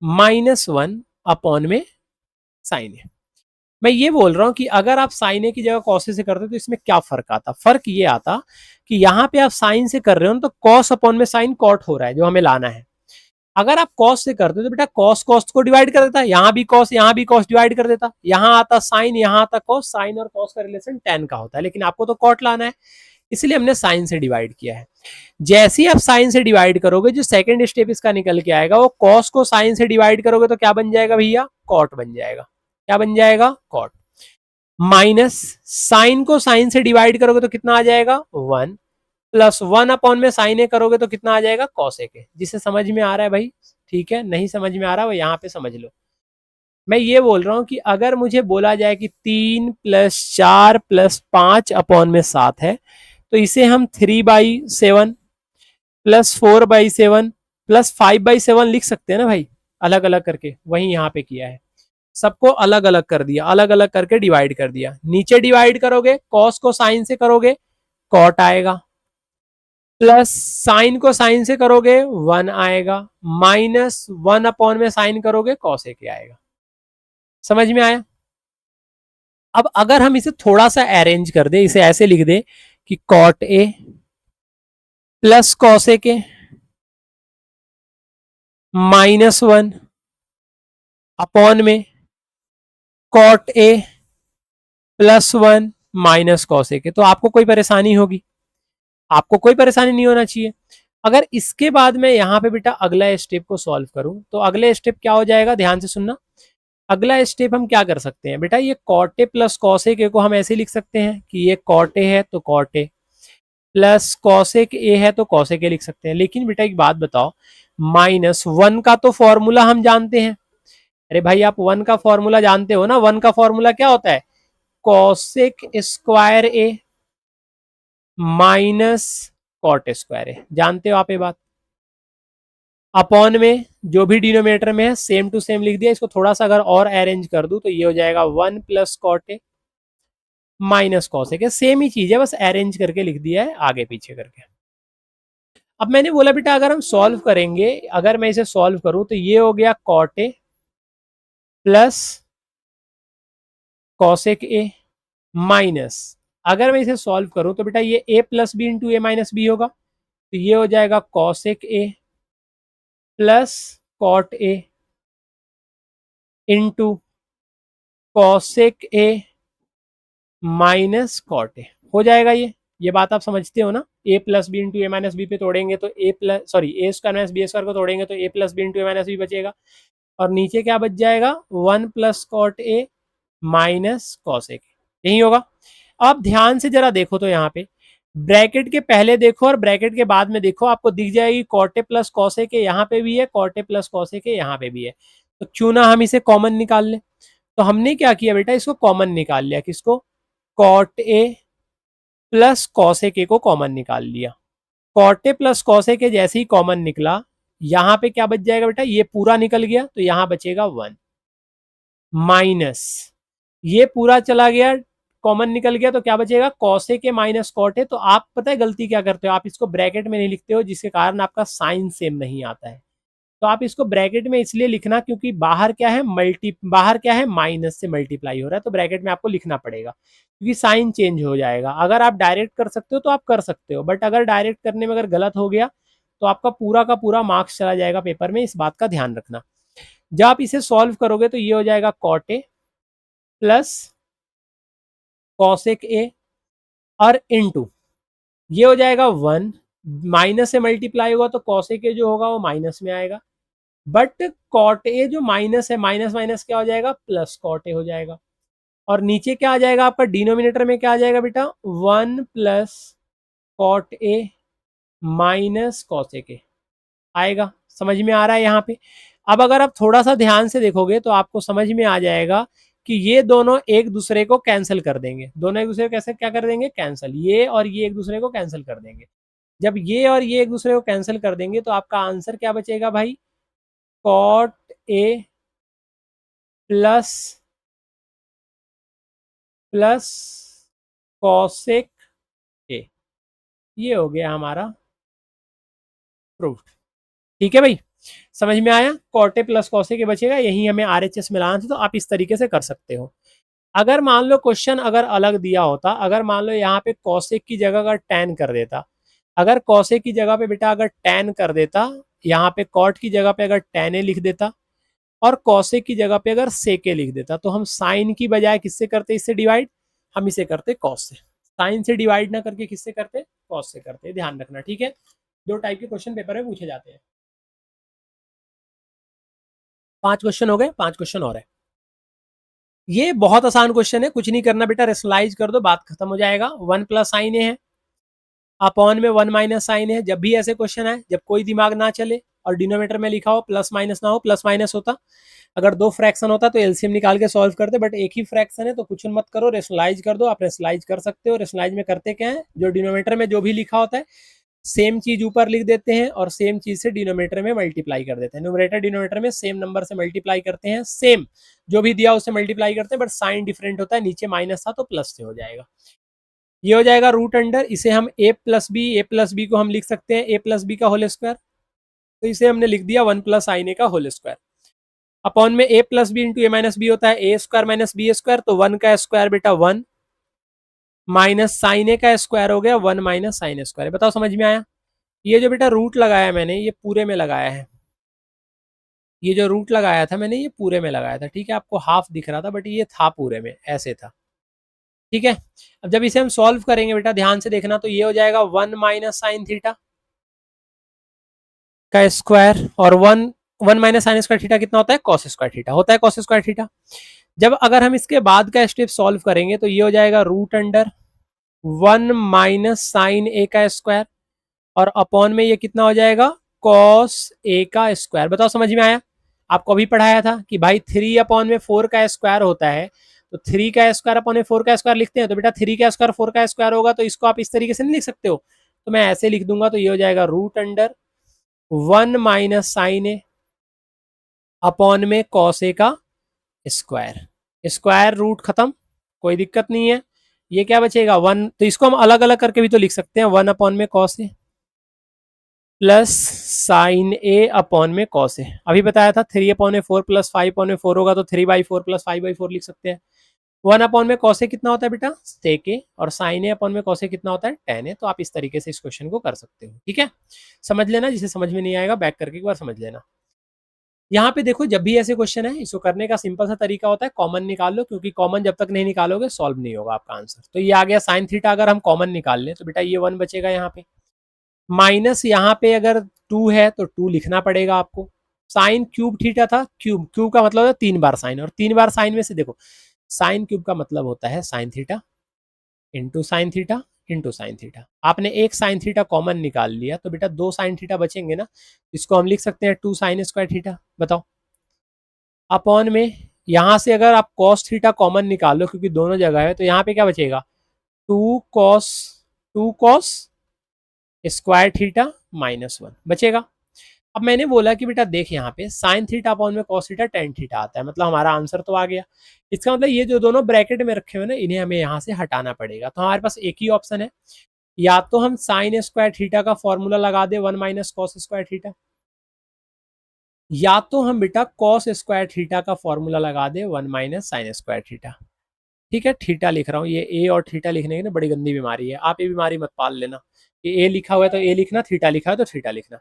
minus one upon में साइन ए। मैं ये बोल रहा हूं कि अगर आप साइन ए की जगह कॉस ए से करते तो इसमें क्या फर्क आता? फर्क ये आता कि यहाँ पे आप साइन से कर रहे हो ना, तो कॉस अपॉन में साइन कॉट हो रहा है, जो हमें लाना है। अगर आप कॉस से करते तो बेटा कॉस कॉस को डिवाइड कर देता, यहाँ भी कॉस यहाँ भी कॉस डिवाइड कर देता, यहाँ आता साइन यहाँ आता कॉस, साइन और कॉस का रिलेशन टेन का होता है, लेकिन आपको तो कॉट लाना है, इसलिए हमने साइन से डिवाइड किया है। जैसे ही आप साइन से डिवाइड करोगे, जो सेकंड स्टेप इसका निकल के आएगा, वो कॉस को साइन से डिवाइड करोगे तो क्या बन जाएगा भैया? कॉट बन जाएगा। क्या बन जाएगा? कॉट। माइनस साइन को साइन से डिवाइड करोगे तो कितना आ जाएगा? वन, प्लस वन अपॉन में साइन ए करोगे तो कितना आ जाएगा? कॉस ए के। जिसे समझ में आ रहा है भाई ठीक है, नहीं समझ में आ रहा वो यहाँ पे समझ लो। मैं ये बोल रहा हूं कि अगर मुझे बोला जाए कि 3 + 4 + 5 अपॉन में 7 है, तो इसे हम 3/7 प्लस 4/7 प्लस 5/7 लिख सकते हैं ना भाई, अलग अलग करके। वही यहाँ पे किया है, सबको अलग अलग कर दिया, अलग अलग करके डिवाइड कर दिया। नीचे डिवाइड करोगे, कॉस को साइन से करोगे कॉट आएगा, प्लस साइन को साइन से करोगे वन आएगा, माइनस वन अपॉन में साइन करोगे कॉस ए के आएगा। समझ में आया? अब अगर हम इसे थोड़ा सा अरेंज कर दे, इसे ऐसे लिख दे कि cot A plus cos A के -1 अपॉन में cot A +1 minus cos A के, तो आपको कोई परेशानी होगी? आपको कोई परेशानी नहीं होना चाहिए। अगर इसके बाद में यहाँ पे बेटा अगला स्टेप को सॉल्व करूं, तो अगला स्टेप क्या हो जाएगा? ध्यान से सुनना। अगला स्टेप हम क्या कर सकते हैं बेटा? ये cot A plus cos A के को हम ऐसे लिख सकते हैं कि ये कॉट ए है तो cot A, plus cosec A है तो कॉसेक ए लिख सकते हैं। लेकिन बेटा एक बात बताओ, -1 का तो फॉर्मूला हम जानते हैं। अरे भाई आप 1 का फॉर्मूला जानते हो ना? 1 का फॉर्मूला क्या होता है? Cosec square A minus cot square ए। जानते हो आप ये बात? अपॉन में जो भी डिनोमिनेटर में है सेम टू सेम लिख दिया। इसको थोड़ा सा अगर और अरेंज कर दूं तो ये हो जाएगा 1 + cot A minus cosec A. Same ही चीज है, बस अरेंज करके लिख दिया है आगे पीछे करके। अब मैंने बोला बेटा अगर हम सॉल्व करेंगे, अगर मैं इसे सॉल्व करूं तो ये हो गया cot A plus cosec A minus, अगर मैं इसे सॉल्व करूं तो बेटा ये a + b × a - b होगा, तो ये हो जाएगा cosec A plus cot A into cosec A minus cot A हो जाएगा। ये बात आप समझते हो ना? a + b × a - b पे तोड़ेंगे तो a² - b² को तोड़ेंगे तो a + b × a - b बचेगा, और नीचे क्या बच जाएगा? 1 + कॉट ए माइनस कॉसेक, यही होगा। अब ध्यान से जरा देखो तो यहाँ पे ब्रैकेट के पहले देखो और ब्रैकेट के बाद में देखो, आपको दिख जाएगी cot A plus cosec A यहाँ पे भी है, cot A plus cosec A यहाँ पे भी है। तो क्यों ना हम इसे कॉमन निकाल लें। तो हमने क्या किया बेटा? इसको कॉमन निकाल लिया। किसको? Cot A plus cosec A को कॉमन निकाल लिया। Cot A plus cosec A जैसे ही कॉमन निकला, यहाँ पे क्या बच जाएगा बेटा? ये पूरा निकल गया तो यहाँ बचेगा 1 माइनस ये पूरा चला गया कॉमन निकल गया तो क्या बचेगा, कॉस ए के माइनस कॉट ए। तो आप पता है गलती क्या करते हो, आप इसको ब्रैकेट में नहीं लिखते हो, जिसके कारण आपका साइन सेम नहीं आता है। तो आप इसको ब्रैकेट में इसलिए लिखना क्योंकि बाहर क्या है, बाहर क्या है, माइनस से मल्टीप्लाई हो रहा है, तो ब्रैकेट में आपको लिखना पड़ेगा क्योंकि साइन चेंज हो जाएगा। अगर आप डायरेक्ट कर सकते हो तो आप कर सकते हो, बट अगर डायरेक्ट करने में अगर गलत हो गया तो आपका पूरा का पूरा मार्क्स चला जाएगा पेपर में, इस बात का ध्यान रखना। जब आप इसे सॉल्व करोगे तो ये हो जाएगा cot A plus cosec A और इनटू ये हो जाएगा 1, माइनस से मल्टीप्लाई होगा तो कॉसेक ए जो होगा वो माइनस में आएगा, बट कॉट ए जो माइनस है, माइनस माइनस क्या हो जाएगा, प्लस कॉट ए हो जाएगा। और नीचे क्या आ जाएगा आपका, डिनोमिनेटर में क्या आ जाएगा बेटा, 1 plus cot A minus cosec A आएगा। समझ में आ रहा है यहाँ पे। अब अगर आप थोड़ा सा ध्यान से देखोगे तो आपको समझ में आ जाएगा कि ये दोनों एक दूसरे को कैंसिल कर देंगे, दोनों एक दूसरे को कैसे क्या कर देंगे, कैंसिल, ये और ये एक दूसरे को कैंसिल कर देंगे। जब ये और ये एक दूसरे को कैंसिल कर देंगे तो आपका आंसर क्या बचेगा भाई, cot A plus plus cosec A, ये हो गया हमारा प्रूफ। ठीक है भाई, समझ में आया, cot A plus cosec A बचेगा, यही हमें आरएचएस मिलाना था, तो आप इस तरीके से कर सकते हो। अगर मान लो क्वेश्चन अगर अलग दिया होता, अगर मान लो यहाँ पे कॉसेक की जगह अगर टैन कर देता, अगर कॉसेक की जगह पे बेटा अगर टैन कर देता, यहाँ पे कॉट की जगह पे अगर टैन ए लिख देता और कॉसेक की जगह पे अगर सेक ए लिख देता, तो हम साइन की बजाय किससे करते, इससे डिवाइड, हम इसे करते कॉस से। साइन से डिवाइड ना करके किससे करते, कॉस से करते, ध्यान रखना। ठीक है, दो टाइप के क्वेश्चन पेपर में पूछे जाते हैं। 5 क्वेश्चन हो गए, 5 क्वेश्चन और है। ये बहुत आसान क्वेश्चन है, कुछ नहीं करना बेटा, रेशनलाइज कर दो, बात खत्म हो जाएगा। 1 प्लस साइन ए है, अपॉन में 1 माइनस साइन है। जब भी ऐसे क्वेश्चन आए, जब कोई दिमाग ना चले और डिनोमीटर में लिखा हो, प्लस माइनस ना हो, प्लस माइनस होता, अगर 2 फ्रैक्शन होता तो एलसीएम निकाल के सॉल्व करते, बट एक ही फ्रैक्शन है तो कुछ मत करो, रेशनलाइज कर दो। आप रेशनलाइज कर सकते हो, रेशनलाइज में करते क्या है, जो डिनोमीटर में जो भी लिखा होता है सेम चीज ऊपर लिख देते हैं और सेम चीज से डिनोमीटर में मल्टीप्लाई कर देते हैं। न्यूमरेटर डिनोमीटर में सेम नंबर से मल्टीप्लाई करते हैं, सेम जो भी दिया उससे मल्टीप्लाई करते हैं, बट साइन डिफरेंट होता है, नीचे माइनस था तो प्लस से हो जाएगा। ये हो जाएगा रूट अंडर, इसे हम ए प्लस बी को हम लिख सकते हैं ए प्लस बी का होल स्क्वायर, तो इसे हमने लिख दिया 1 प्लस साइन ए का होल स्क्वायर। अपॉन में A plus B into A minus B होता है A square minus B square, तो 1 का स्क्वायर बेटा 1 माइनस साइन ए का स्क्वायर हो गया 1 माइनस साइन स्क्वायर। बताओ समझ में आया। ये जो बेटा रूट लगाया मैंने, ये पूरे में लगाया है, ये जो रूट लगाया था मैंने ये पूरे में लगाया था। ठीक है, आपको हाफ दिख रहा था बट ये था पूरे में, ऐसे था। ठीक है, अब जब इसे हम सॉल्व करेंगे बेटा ध्यान से देखना, तो ये हो जाएगा 1 माइनस साइन थीटा का स्क्वायर, और 1 माइनस साइन स्क्वायर थीटा कितना होता है, कॉस स्क्वायर थीटा होता है, कॉस स्क्वायर थीटा। जब अगर हम इसके बाद का स्टेप सॉल्व करेंगे तो ये हो जाएगा रूट अंडर 1 माइनस साइन ए का स्क्वायर, और अपॉन में ये कितना हो जाएगा, कॉस ए का स्क्वायर। बताओ समझ में आया। आपको अभी पढ़ाया था कि भाई 3 अपॉन में 4 का स्क्वायर होता है, तो 3 का स्क्वायर अपॉन में 4 का स्क्वायर लिखते हैं, तो बेटा 3 का स्क्वायर 4 का स्क्वायर होगा, तो इसको आप इस तरीके से नहीं लिख सकते हो, तो मैं ऐसे लिख दूंगा, तो ये हो जाएगा root under 1 minus sign A upon में कॉस ए का स्क्वायर, स्क्वायर रूट खत्म, कोई दिक्कत नहीं है। ये क्या बचेगा 1, तो इसको हम अलग अलग करके भी तो लिख सकते हैं, 1 अपॉन में cos A plus sign A upon में कॉस ए। अभी बताया था 3 अपॉन में 4 प्लस 5 अपॉन में 4 होगा, तो 3/4 प्लस 5/4 लिख सकते हैं। 1 अपॉन में कॉस ए कितना होता है बेटा, सेक ए, और साइन ए अपॉन में कॉस ए कितना होता है, tan ए। तो आप इस तरीके से इस क्वेश्चन को कर सकते हो। ठीक है, समझ लेना, जिसे समझ में नहीं आएगा बैक करके एक बार समझ लेना। यहाँ पे देखो, जब भी ऐसे क्वेश्चन है इसको करने का सिंपल सा तरीका होता है, कॉमन निकाल लो, क्योंकि कॉमन जब तक नहीं निकालोगे सॉल्व नहीं होगा आपका आंसर। तो ये आ गया साइन थीटा, अगर हम कॉमन निकाल लें तो बेटा ये 1 बचेगा यहाँ पे, माइनस यहाँ पे अगर 2 है तो 2 लिखना पड़ेगा आपको। साइन क्यूब थीटा था, क्यूब क्यूब का मतलब है 3 बार साइन, और 3 बार साइन में से देखो साइन क्यूब का मतलब होता है sign theta into sine theta into sine theta. आपने एक साइन थीटा कॉमन निकाल लिया तो बेटा 2 साइन थीटा बचेंगे ना, इसको हम लिख सकते हैं 2 साइन स्क्वायर थीटा। बताओ, अपॉन में यहाँ से अगर आप कॉस थीटा कॉमन निकालो क्योंकि दोनों जगह है, तो यहाँ पे क्या बचेगा, 2 कॉस स्क्वायर थीटा -1 बचेगा। अब मैंने बोला कि बेटा देख यहाँ पे साइन थीटा अपॉन में कॉस थीटा टेन थीटा आता है, मतलब हमारा आंसर तो आ गया। इसका मतलब ये जो दोनों ब्रैकेट में रखे हुए ना, इन्हें हमें यहाँ से हटाना पड़ेगा। तो हमारे पास एक ही ऑप्शन है, या तो हम साइन स्क्वायर थीटा का फॉर्मूला लगा दे 1 माइनस कॉस स्क्वायर थीटा, या तो हम बेटा कॉस स्क्वायर थीटा का फॉर्मूला लगा दे 1 माइनस साइन स्क्वायर थीटा। ठीक है, थीटा लिख रहा हूँ, ये ए और थीटा लिखने की ना बड़ी गंदी बीमारी है, आप ये बीमारी मत पाल लेना कि ए लिखा हुआ है तो ए लिखना, थीटा लिखा है तो थीटा लिखना।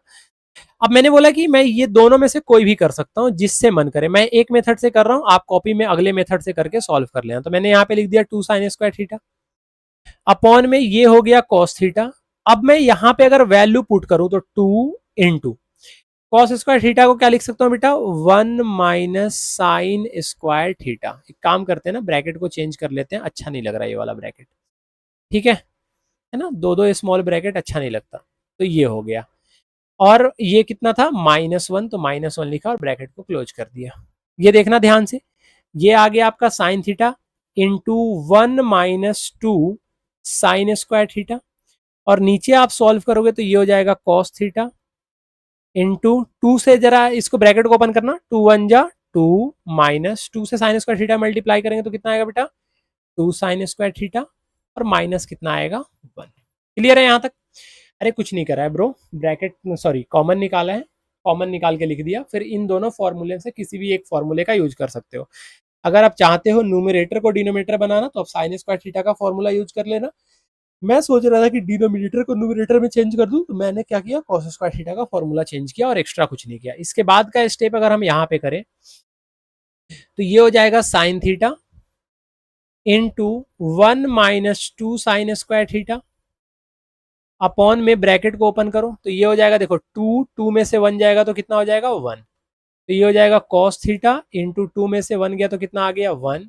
अब मैंने बोला कि मैं ये दोनों में से कोई भी कर सकता हूँ, जिससे मन करे। मैं एक मेथड से कर रहा हूँ, आप कॉपी में अगले मेथड से करके सॉल्व कर लेना। तो मैंने यहाँ पे लिख दिया 2 साइन स्क्वायर थीटा अपॉन में ये हो गया कॉस थीटा। अब मैं यहाँ पे अगर वैल्यू पुट करूं तो 2 इंटू कॉस स्क्वायर थीटा को क्या लिख सकता हूँ बेटा, 1 माइनस साइन स्क्वायर थीटा। एक काम करते हैं ना, ब्रैकेट को चेंज कर लेते हैं, अच्छा नहीं लग रहा ये वाला ब्रैकेट। ठीक है ना, दो दो स्मॉल ब्रैकेट अच्छा नहीं लगता। तो ये हो गया, और ये कितना था -1, तो -1 लिखा और ब्रैकेट को क्लोज कर दिया। ये देखना ध्यान से, ये आ गया आपका sign theta into 1 minus 2 sign square theta, और नीचे आप सॉल्व करोगे तो ये हो जाएगा कॉस थीटा इंटू 2 से जरा इसको ब्रैकेट को ओपन करना, 2 1 जा 2 माइनस 2 से साइन स्क्वायर थीटा मल्टीप्लाई करेंगे तो कितना आएगा बेटा 2 साइन स्क्वायर थीटा, और माइनस कितना आएगा 1। क्लियर है यहाँ तक? अरे कुछ नहीं करा है ब्रो, ब्रैकेट सॉरी कॉमन निकाला है, कॉमन निकाल के लिख दिया। फिर इन दोनों फॉर्मूले से किसी भी एक फॉर्मूले का यूज कर सकते हो। अगर आप चाहते हो न्यूमरेटर को डिनोमिनेटर बनाना तो आप साइन स्क्वायर थीटा का फॉर्मूला यूज कर लेना। मैं सोच रहा था कि डिनोमिनेटर को न्यूमरेटर में चेंज कर दूं, तो मैंने क्या किया, कॉस स्क्वायर थीटा का फॉर्मूला चेंज किया और एक्स्ट्रा कुछ नहीं किया। इसके बाद का स्टेप अगर हम यहाँ पे करें तो ये हो जाएगा sign theta into 1 minus 2 sign square theta upon में ब्रैकेट को ओपन करो तो ये हो जाएगा, देखो 2 में से 1 जाएगा तो कितना हो जाएगा 1, तो ये हो जाएगा कॉस थीटा इंटू 2 में से 1 गया तो कितना आ गया 1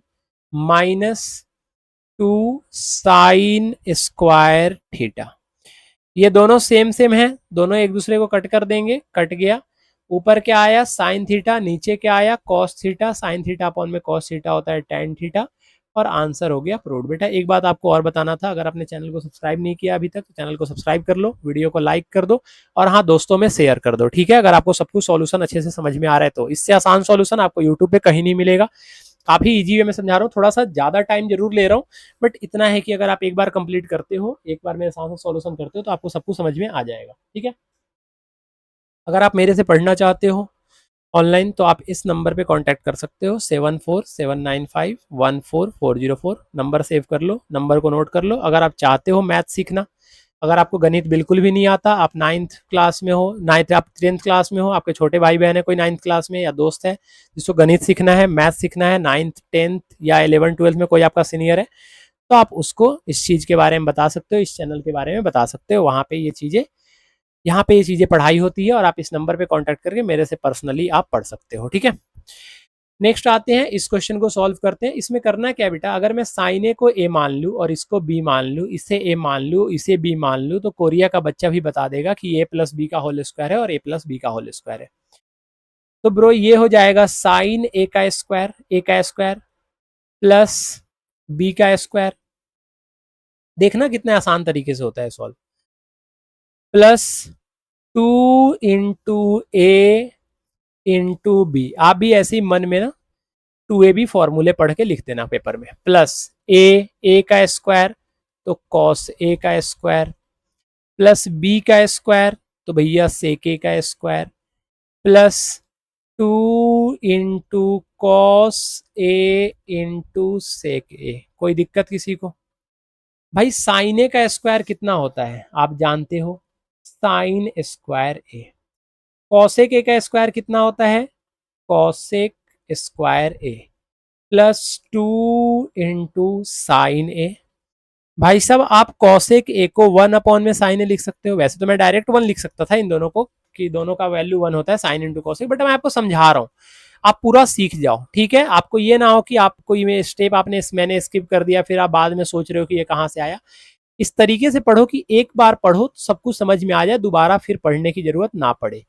माइनस 2 साइन स्क्वायर थीटा। ये दोनों सेम सेम है, दोनों एक दूसरे को कट कर देंगे, कट गया। ऊपर क्या आया साइन थीटा, नीचे क्या आया cos theta, sine theta upon में कॉस थीटा होता है टेन थीटा, और आंसर हो गया प्रूव्ड। बेटा एक बात आपको और बताना था, अगर आपने चैनल को सब्सक्राइब नहीं किया अभी तक तो चैनल को सब्सक्राइब कर लो, वीडियो को लाइक कर दो, और हाँ दोस्तों में शेयर कर दो। ठीक है, अगर आपको सब कुछ सॉल्यूशन अच्छे से समझ में आ रहा है तो इससे आसान सॉल्यूशन आपको यूट्यूब पे कहीं नहीं मिलेगा। काफी इजी वे में समझा रहा हूँ, थोड़ा सा ज्यादा टाइम जरूर ले रहा हूँ, बट इतना है कि अगर आप एक बार कंप्लीट करते हो, एक बार मेरे साथ सॉल्यूशन करते हो तो आपको सब कुछ समझ में आ जाएगा। ठीक है, अगर आप मेरे से पढ़ना चाहते हो ऑनलाइन तो आप इस नंबर पे कांटेक्ट कर सकते हो, 7479514404। नंबर सेव कर लो, नंबर को नोट कर लो। अगर आप चाहते हो मैथ सीखना, अगर आपको गणित बिल्कुल भी नहीं आता, आप 9th क्लास में हो, आप 10th क्लास में हो, आपके छोटे भाई बहन है कोई 9th क्लास में, या दोस्त है जिसको गणित सीखना है, मैथ सीखना है, 9th 10th या 11th 12th में कोई आपका सीनियर है, तो आप उसको इस चीज़ के बारे में बता सकते हो, इस चैनल के बारे में बता सकते हो। वहाँ पे ये चीज़ें, यहाँ पे ये चीज़ें पढ़ाई होती है, और आप इस नंबर पे कांटेक्ट करके मेरे से पर्सनली आप पढ़ सकते हो। ठीक है, नेक्स्ट आते हैं, इस क्वेश्चन को सॉल्व करते हैं। इसमें करना क्या बेटा, अगर मैं साइन ए को ए मान लूँ और इसको बी मान लूँ, इसे ए मान लूँ, इसे बी मान लूँ, तो कोरिया का बच्चा भी बता देगा कि ए प्लस बी का होल स्क्वायर है और ए प्लस बी का होल स्क्वायर है। तो ब्रो ये हो जाएगा साइन ए का स्क्वायर प्लस बी का स्क्वायर। देखना कितने आसान तरीके से होता है सॉल्व, प्लस 2 इंटू ए इंटू बी। आप भी ऐसे ही मन में ना 2a भी फॉर्मूले पढ़ के लिख देना पेपर में, प्लस ए का स्क्वायर तो कॉस ए का स्क्वायर, प्लस बी का स्क्वायर तो भैया सेक ए का स्क्वायर, प्लस 2 इंटू कॉस ए इंटू सेक ए। कोई दिक्कत किसी को? भाई साइन ए का स्क्वायर कितना होता है आप जानते हो, साइन स्क्वायर ए। कॉसेक ए का स्क्वायर कितना होता है, cosec square A, plus 2 into sine ए। भाई साहब आप कॉसेक ए को 1 अपॉन में साइन ए लिख सकते हो, वैसे तो मैं डायरेक्ट 1 लिख सकता था इन दोनों को कि दोनों का वैल्यू 1 होता है साइन इंटू कॉसेक, बट मैं आपको समझा रहा हूँ, आप पूरा सीख जाओ। ठीक है, आपको ये ना हो कि आपको ये स्टेप मैंने स्किप कर दिया फिर आप बाद में सोच रहे हो कि ये कहाँ से आया। इस तरीके से पढ़ो कि एक बार पढ़ो तो सब कुछ समझ में आ जाए, दोबारा फिर पढ़ने की जरूरत ना पड़े।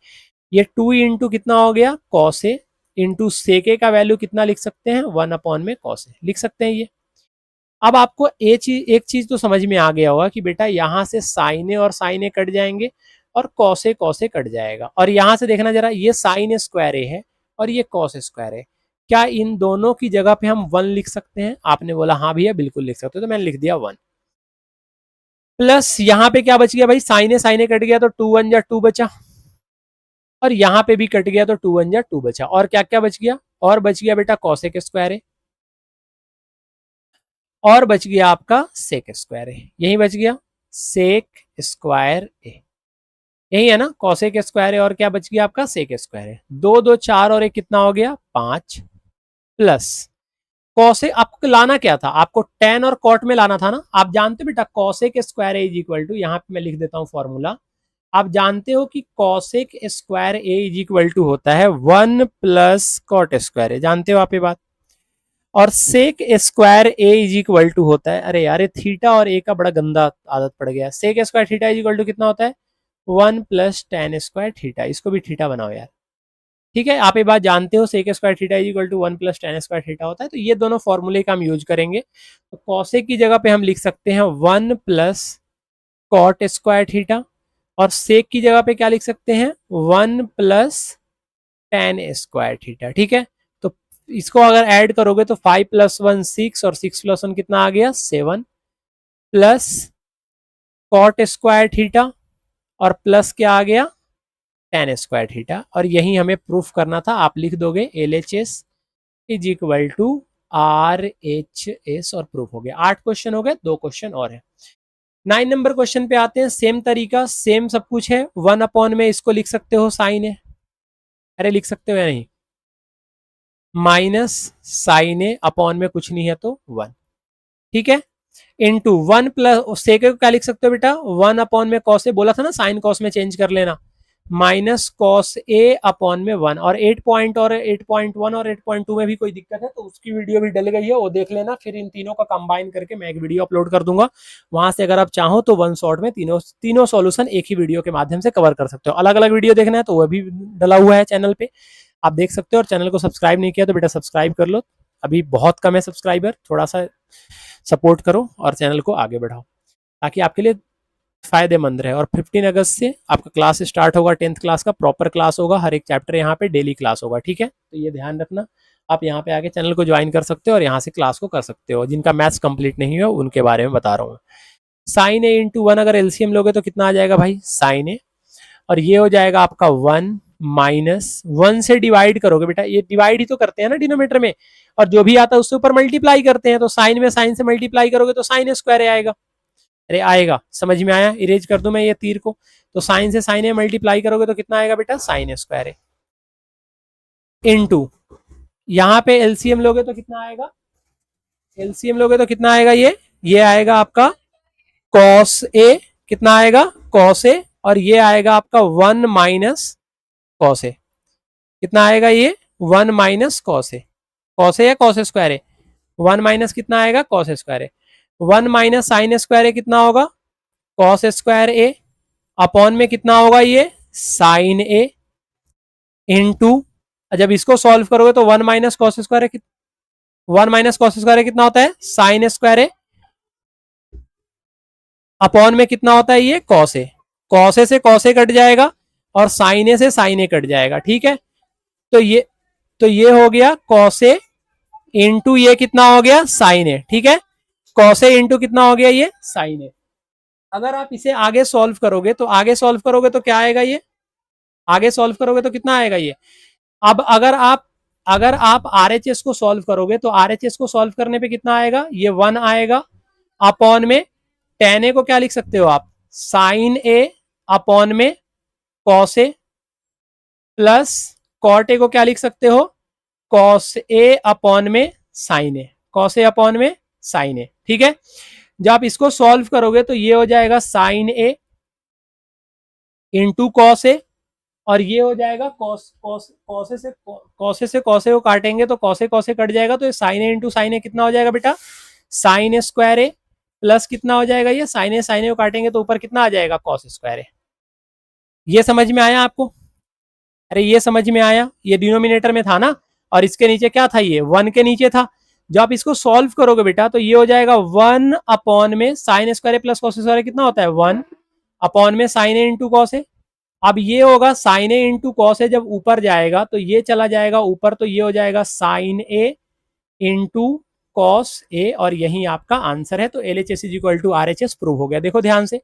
ये 2 इंटू कितना हो गया कॉस ए इंटू सेक ए का वैल्यू कितना लिख सकते हैं 1 अपॉन में कॉस ए लिख सकते हैं ये। अब आपको एक चीज तो समझ में आ गया होगा कि बेटा यहाँ से साइन ए और साइन ए कट जाएंगे और कॉस ए कट जाएगा। और यहां से देखना जरा, ये साइन स्क्वायर ए है और ये कॉस स्क्वायर है, क्या इन दोनों की जगह पे हम 1 लिख सकते हैं? आपने बोला हाँ भैया बिल्कुल लिख सकते हो, तो मैंने लिख दिया 1। प्लस यहाँ पे क्या बच गया भाई, साइन ए कट गया तो 2 1 जा 2 बचा, और यहाँ पे भी कट गया तो 2 1 जा 2 बचा। और क्या क्या बच गया? और बच गया बेटा कॉसेक स्क्वायर ए, और बच गया आपका सेक स्क्वायर ए, यही बच गया सेक स्क्वायर ए, यही है ना कॉसेक स्क्वायर है। और क्या बच गया आपका सेक स्क्वायर है। 2 2 4 और एक कितना हो गया 5, प्लस कॉसेक, आपको लाना क्या था, आपको टेन और कॉट में लाना था ना। आप जानते हो बेटा cosec square A is equal to, यहाँ पे मैं लिख देता हूँ फॉर्मूला, आप जानते हो कि cosec square A is equal to होता है 1 प्लस कॉट स्क्वायर ए, जानते हो आप ये बात। और sec square A is equal to होता है, अरे यार ये थीटा और ए का बड़ा गंदा आदत पड़ गया, sec square theta is equal to कितना होता है 1 प्लस टेन स्क्वायर थीटा, इसको भी थीटा बनाओ यार, ठीक है। आप ये बात जानते हो sec square theta is equal to 1 plus tan square theta होता है। तो ये दोनों फॉर्मूले का हम यूज करेंगे। तो कॉसेक की जगह पे हम लिख सकते हैं 1 प्लस कॉट स्क्वायर थीटा, और सेक की जगह पे क्या लिख सकते हैं 1 प्लस टेन स्क्वायर थीटा, ठीक है। तो इसको अगर ऐड करोगे तो 5 प्लस 1 6, और 6 प्लस 1 कितना आ गया 7, प्लस कॉट स्क्वायर थीटा, और प्लस क्या आ गया टेन स्क्वायर थीटा। और यही हमें प्रूफ करना था, आप लिख दोगे LHS is equal to RHS, और प्रूफ हो गया। 8 क्वेश्चन हो गए, 2 क्वेश्चन और है। 9 नंबर क्वेश्चन पे आते हैं। सेम तरीका, सेम सब कुछ है। 1 अपॉन में इसको लिख सकते हो साइन है, अरे लिख सकते हो या नहीं, माइनस साइन ए अपॉन में कुछ नहीं है तो 1, ठीक है, इंटू 1 प्लस सेक को क्या लिख सकते हो बेटा 1 अपॉन में कॉस ए, बोला था ना साइन कॉस में चेंज कर लेना, माइनस कॉस ए अपॉन में 1। और 8 पॉइंट और 8.1 और 8.2 में भी कोई दिक्कत है तो उसकी वीडियो भी डल गई है, वो देख लेना। फिर इन तीनों का कंबाइन करके मैं एक वीडियो अपलोड कर दूंगा, वहां से अगर आप चाहो तो वन शॉट में तीनों सॉल्यूशन एक ही वीडियो के माध्यम से कवर कर सकते हो। अलग अलग वीडियो देखना है तो वह भी डला हुआ है चैनल पे, आप देख सकते हो। और चैनल को सब्सक्राइब नहीं किया तो बेटा सब्सक्राइब कर लो, अभी बहुत कम है सब्सक्राइबर, थोड़ा सा सपोर्ट करो और चैनल को आगे बढ़ाओ ताकि आपके लिए फायदेमंद रहे। और 15 अगस्त से आपका क्लास स्टार्ट होगा, 10th क्लास का प्रॉपर क्लास होगा, हर एक चैप्टर यहाँ पे डेली क्लास होगा, ठीक है। तो ये ध्यान रखना, आप यहाँ पे आके चैनल को ज्वाइन कर सकते हो और यहाँ से क्लास को कर सकते हो। जिनका मैथ्स कंप्लीट नहीं हो उनके बारे में बता रहा हूँ। साइन ए इंटू 1 अगर एलसीएम लोगे तो कितना आ जाएगा भाई साइन ए, और ये हो जाएगा आपका 1 माइनस 1 से डिवाइड करोगे बेटा, ये डिवाइड ही तो करते हैं ना डिनोमीटर में, और जो भी आता है उससे ऊपर मल्टीप्लाई करते हैं। तो साइन में साइन से मल्टीप्लाई करोगे तो साइन स्क्वायर आएगा, अरे आएगा, समझ में आया। इरेज कर दूं मैं ये तीर को, तो साइन से साइन ए मल्टीप्लाई करोगे तो कितना आएगा बेटा साइन स्क्वायर ए, इनटू यहाँ पे एलसीएम लोगे तो कितना आएगा, एलसीएम लोगे तो कितना आएगा, ये आएगा आपका कॉस ए, कितना आएगा कॉस ए, और ये आएगा आपका 1 माइनस कॉस ए, कितना आएगा ये 1 माइनस कॉस ए या कॉस स्क्वायर ए, 1 माइनस कितना आएगा कॉस स्क्वायर ए, 1 माइनस साइन स्क्वायर ए कितना होगा कॉस स्क्वायर ए, अपॉन में कितना होगा ये साइन ए, इनटू जब इसको सॉल्व करोगे तो 1 माइनस कॉस स्क्वायर ए, 1 माइनस कॉस स्क्वायर ए कितना होता है साइन स्क्वायर ए, अपॉन में कितना होता है ये कॉस ए, कॉस ए से कॉस ए कट जाएगा और साइन ए से साइन ए कट जाएगा, ठीक है। तो ये हो गया कॉस ए इंटू ये कितना हो गया साइन ए, ठीक है, कॉस ए इंटू कितना हो गया ये साइन ए। अगर आप इसे आगे सॉल्व करोगे तो क्या आएगा, ये आगे सॉल्व करोगे तो कितना आएगा ये। अब अगर आप RHS को सॉल्व करोगे तो RHS को सॉल्व करने पे कितना आएगा, ये 1 आएगा, अपॉन में टेन ए को क्या लिख सकते हो आप साइन ए, अपॉन में cos A, plus cot A को क्या लिख सकते हो कॉस ए अपॉन में sine A, cos A upon में साइन ए, ठीक है। जब आप इसको सॉल्व करोगे तो ये हो जाएगा sine A into cos A, और ये हो जाएगा कॉसे से कॉसे को काटेंगे तो कॉसे कट जाएगा, तो ये sign A into sine A कितना हो जाएगा बेटा साइन स्क्वायर ए, प्लस कितना हो जाएगा ये साइन ए को काटेंगे तो ऊपर कितना आ जाएगा कॉस स्क्वायर ए। ये समझ में आया आपको, अरे ये समझ में आया, ये डिनोमिनेटर में था ना, और इसके नीचे क्या था ये 1 के नीचे था। जब आप इसको सॉल्व करोगे बेटा तो ये हो जाएगा 1 अपॉन में sign square A plus cos square कितना होता है 1 अपॉन में साइन ए इंटू कॉस ए, अब ये होगा साइन ए इंटू कॉस ए, जब ऊपर जाएगा तो ये चला जाएगा ऊपर, तो ये हो जाएगा sine A into cos A, और यही आपका आंसर है। तो LHS is equal to RHS prove हो गया। देखो ध्यान से,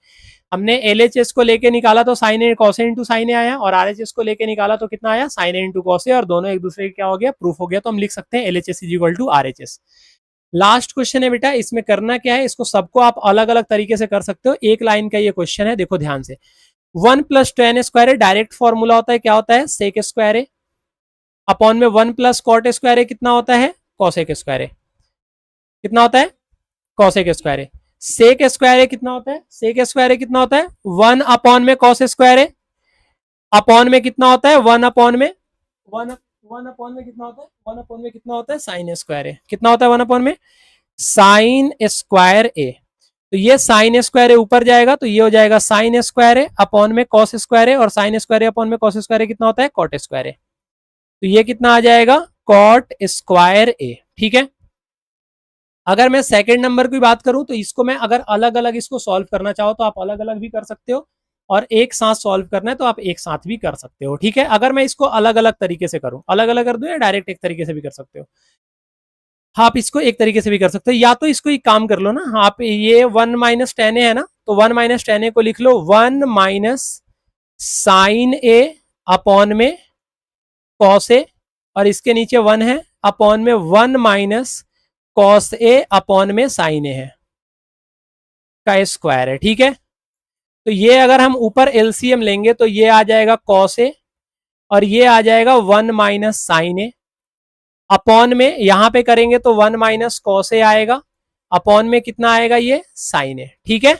हमने LHS को लेके निकाला तो sine A cos A into sine ए आया, और RHS को लेके निकाला तो कितना आया, sign A into cos A, और दोनों एक दूसरे के क्या हो गया, प्रूफ हो गया। तो हम लिख सकते हैं LHS is equal to RHS। Last question है बेटा, इसमें करना क्या है, इसको सबको आप अलग अलग तरीके से कर सकते हो। एक लाइन का ये क्वेश्चन है, देखो ध्यान से। 1 प्लस tan स्क्वायर है, डायरेक्ट फॉर्मूला होता है, क्या होता है, सेक स्क्वायर है, अपॉन में 1 प्लस कॉट स्क्वायर है, कितना होता है, कॉसेक स्क्वायर है, कितना होता है, कॉसेक स्क्वायर है। सेक स्क्वायर है कितना होता है, सेक स्क्वायर है कितना होता है, 1 अपॉन में कॉस स्क्वायर है, अपॉन में कितना होता है, 1 अपॉन में 1 अपॉन में कितना होता है, 1 अपॉन में कितना होता है, साइन स्क्वायर है, कितना होता है 1 अपॉन में साइन स्क्वायर ए। तो ये साइन स्क्वायर है ऊपर जाएगा तो ये हो जाएगा साइन स्क्वायर है अपॉन में कॉस स्क्वायर है, और साइन स्क्वायर है अपॉन में कॉस स्क्वायर है कितना होता है, कॉट स्क्वायर है। तो ये कितना आ जाएगा, कॉट स्क्वायर ए। ठीक है, अगर मैं सेकंड नंबर की बात करूं तो इसको मैं अगर अलग अलग इसको सॉल्व करना चाहो तो आप अलग अलग भी कर सकते हो, और एक साथ सॉल्व करना है तो आप एक साथ भी कर सकते हो। ठीक है, अगर मैं इसको अलग अलग तरीके से करूं, अलग अलग कर दूं या डायरेक्ट एक तरीके से भी कर सकते हो, आप इसको एक तरीके से भी कर सकते हो, या तो इसको एक काम कर लो ना, आप ये 1 माइनस टेन ए है ना, तो 1 माइनस टेन ए को लिख लो 1 माइनस साइन ए अपॉन में कॉस ए, और इसके नीचे 1 है, अपॉन में 1 माइनस कॉस ए अपॉन में साइन ए है का स्क्वायर है। ठीक है, तो ये अगर हम ऊपर एलसीएम लेंगे तो ये आ जाएगा कॉस ए, और ये आ जाएगा 1 माइनस साइन ए, अपॉन में यहां पे करेंगे तो 1 माइनस कॉस ए आएगा, अपॉन में कितना आएगा, ये साइन ए। ठीक है,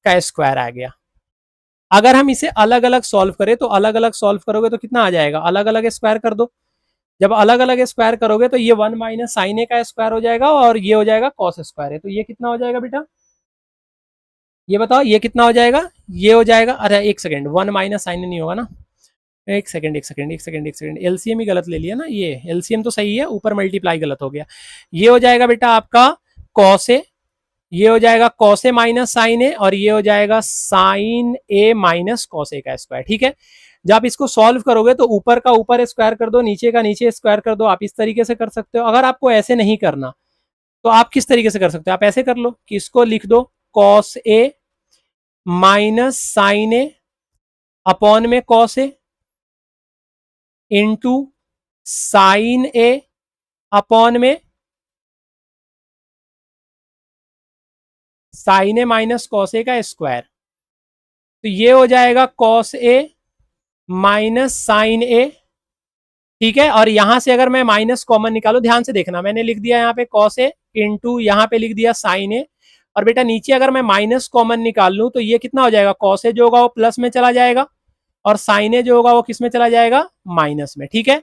का स्क्वायर आ गया। अगर हम इसे अलग अलग सॉल्व करें तो अलग अलग सॉल्व करोगे तो कितना आ जाएगा, अलग अलग स्क्वायर कर दो, जब अलग अलग स्क्वायर करोगे तो ये 1 माइनस साइन ए का स्क्वायर हो जाएगा, और ये हो जाएगा कॉस स्क्वायर है। तो ये कितना हो जाएगा बेटा, ये बताओ ये कितना हो जाएगा, ये हो जाएगा, अरे एक सेकंड, 1 माइनस साइन ए नहीं होगा ना, एक सेकंड एक सेकंड एक सेकंड एक सेकंड, एलसीएम ही गलत ले लिया ना, ये एलसीएम तो सही है, ऊपर मल्टीप्लाई गलत हो गया। ये हो जाएगा बेटा आपका कॉस ए, ये हो जाएगा कॉस ए माइनस साइन ए, और ये हो जाएगा sine A minus cos A का स्क्वायर। ठीक है, जब आप इसको सॉल्व करोगे तो ऊपर का ऊपर स्क्वायर कर दो, नीचे का नीचे स्क्वायर कर दो, आप इस तरीके से कर सकते हो। अगर आपको ऐसे नहीं करना तो आप किस तरीके से कर सकते हो, आप ऐसे कर लो कि इसको लिख दो cos A minus sign A upon में cos A into sine A upon में sine A minus cos A का स्क्वायर। तो ये हो जाएगा cos A minus sign A. ठीक है, और यहां से अगर मैं माइनस कॉमन निकालू, ध्यान से देखना, मैंने लिख दिया यहाँ पे कॉस ए इंटू यहाँ पे लिख दिया साइन ए, और बेटा नीचे अगर मैं माइनस कॉमन निकाल लूं तो ये कितना हो जाएगा, कॉस ए जो होगा वो प्लस में चला जाएगा, और साइन ए जो होगा वो किस में चला जाएगा, माइनस में। ठीक है,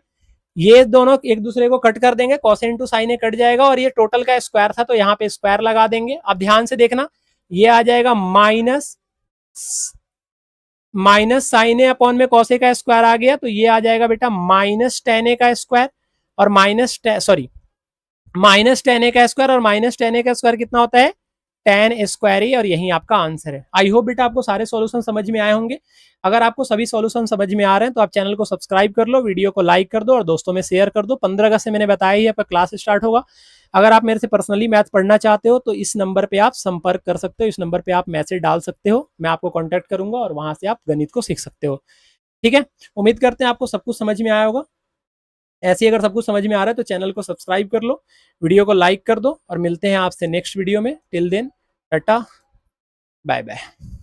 ये दोनों एक दूसरे को कट कर देंगे, कॉस इंटू साइन ए कट जाएगा, और ये टोटल का स्क्वायर था तो यहाँ पे स्क्वायर लगा देंगे। अब ध्यान से देखना, ये आ जाएगा माइनस साइन ए अपॉन में कॉस ए का स्क्वायर आ गया, तो ये आ जाएगा बेटा माइनस टेन ए का स्क्वायर, और माइनस टेन ए का स्क्वायर, और माइनस टेन ए का स्क्वायर कितना होता है, टेन स्क्वायर ही, और यही आपका आंसर है। आई होप बेटा आपको सारे सॉल्यूशन समझ में आए होंगे। अगर आपको सभी सॉल्यूशन समझ में आ रहे हैं तो आप चैनल को सब्सक्राइब कर लो, वीडियो को लाइक कर दो, और दोस्तों में शेयर कर दो। 15 अगस्त से मैंने बताया ही आपका क्लास स्टार्ट होगा। अगर आप मेरे से पर्सनली मैथ पढ़ना चाहते हो तो इस नंबर पे आप संपर्क कर सकते हो, इस नंबर पे आप मैसेज डाल सकते हो, मैं आपको कॉन्टैक्ट करूंगा और वहां से आप गणित को सीख सकते हो। ठीक है, उम्मीद करते हैं आपको सब कुछ समझ में आया होगा। ऐसे ही अगर सब कुछ समझ में आ रहा है तो चैनल को सब्सक्राइब कर लो, वीडियो को लाइक कर दो, और मिलते हैं आपसे नेक्स्ट वीडियो में। Till then tata, bye bye.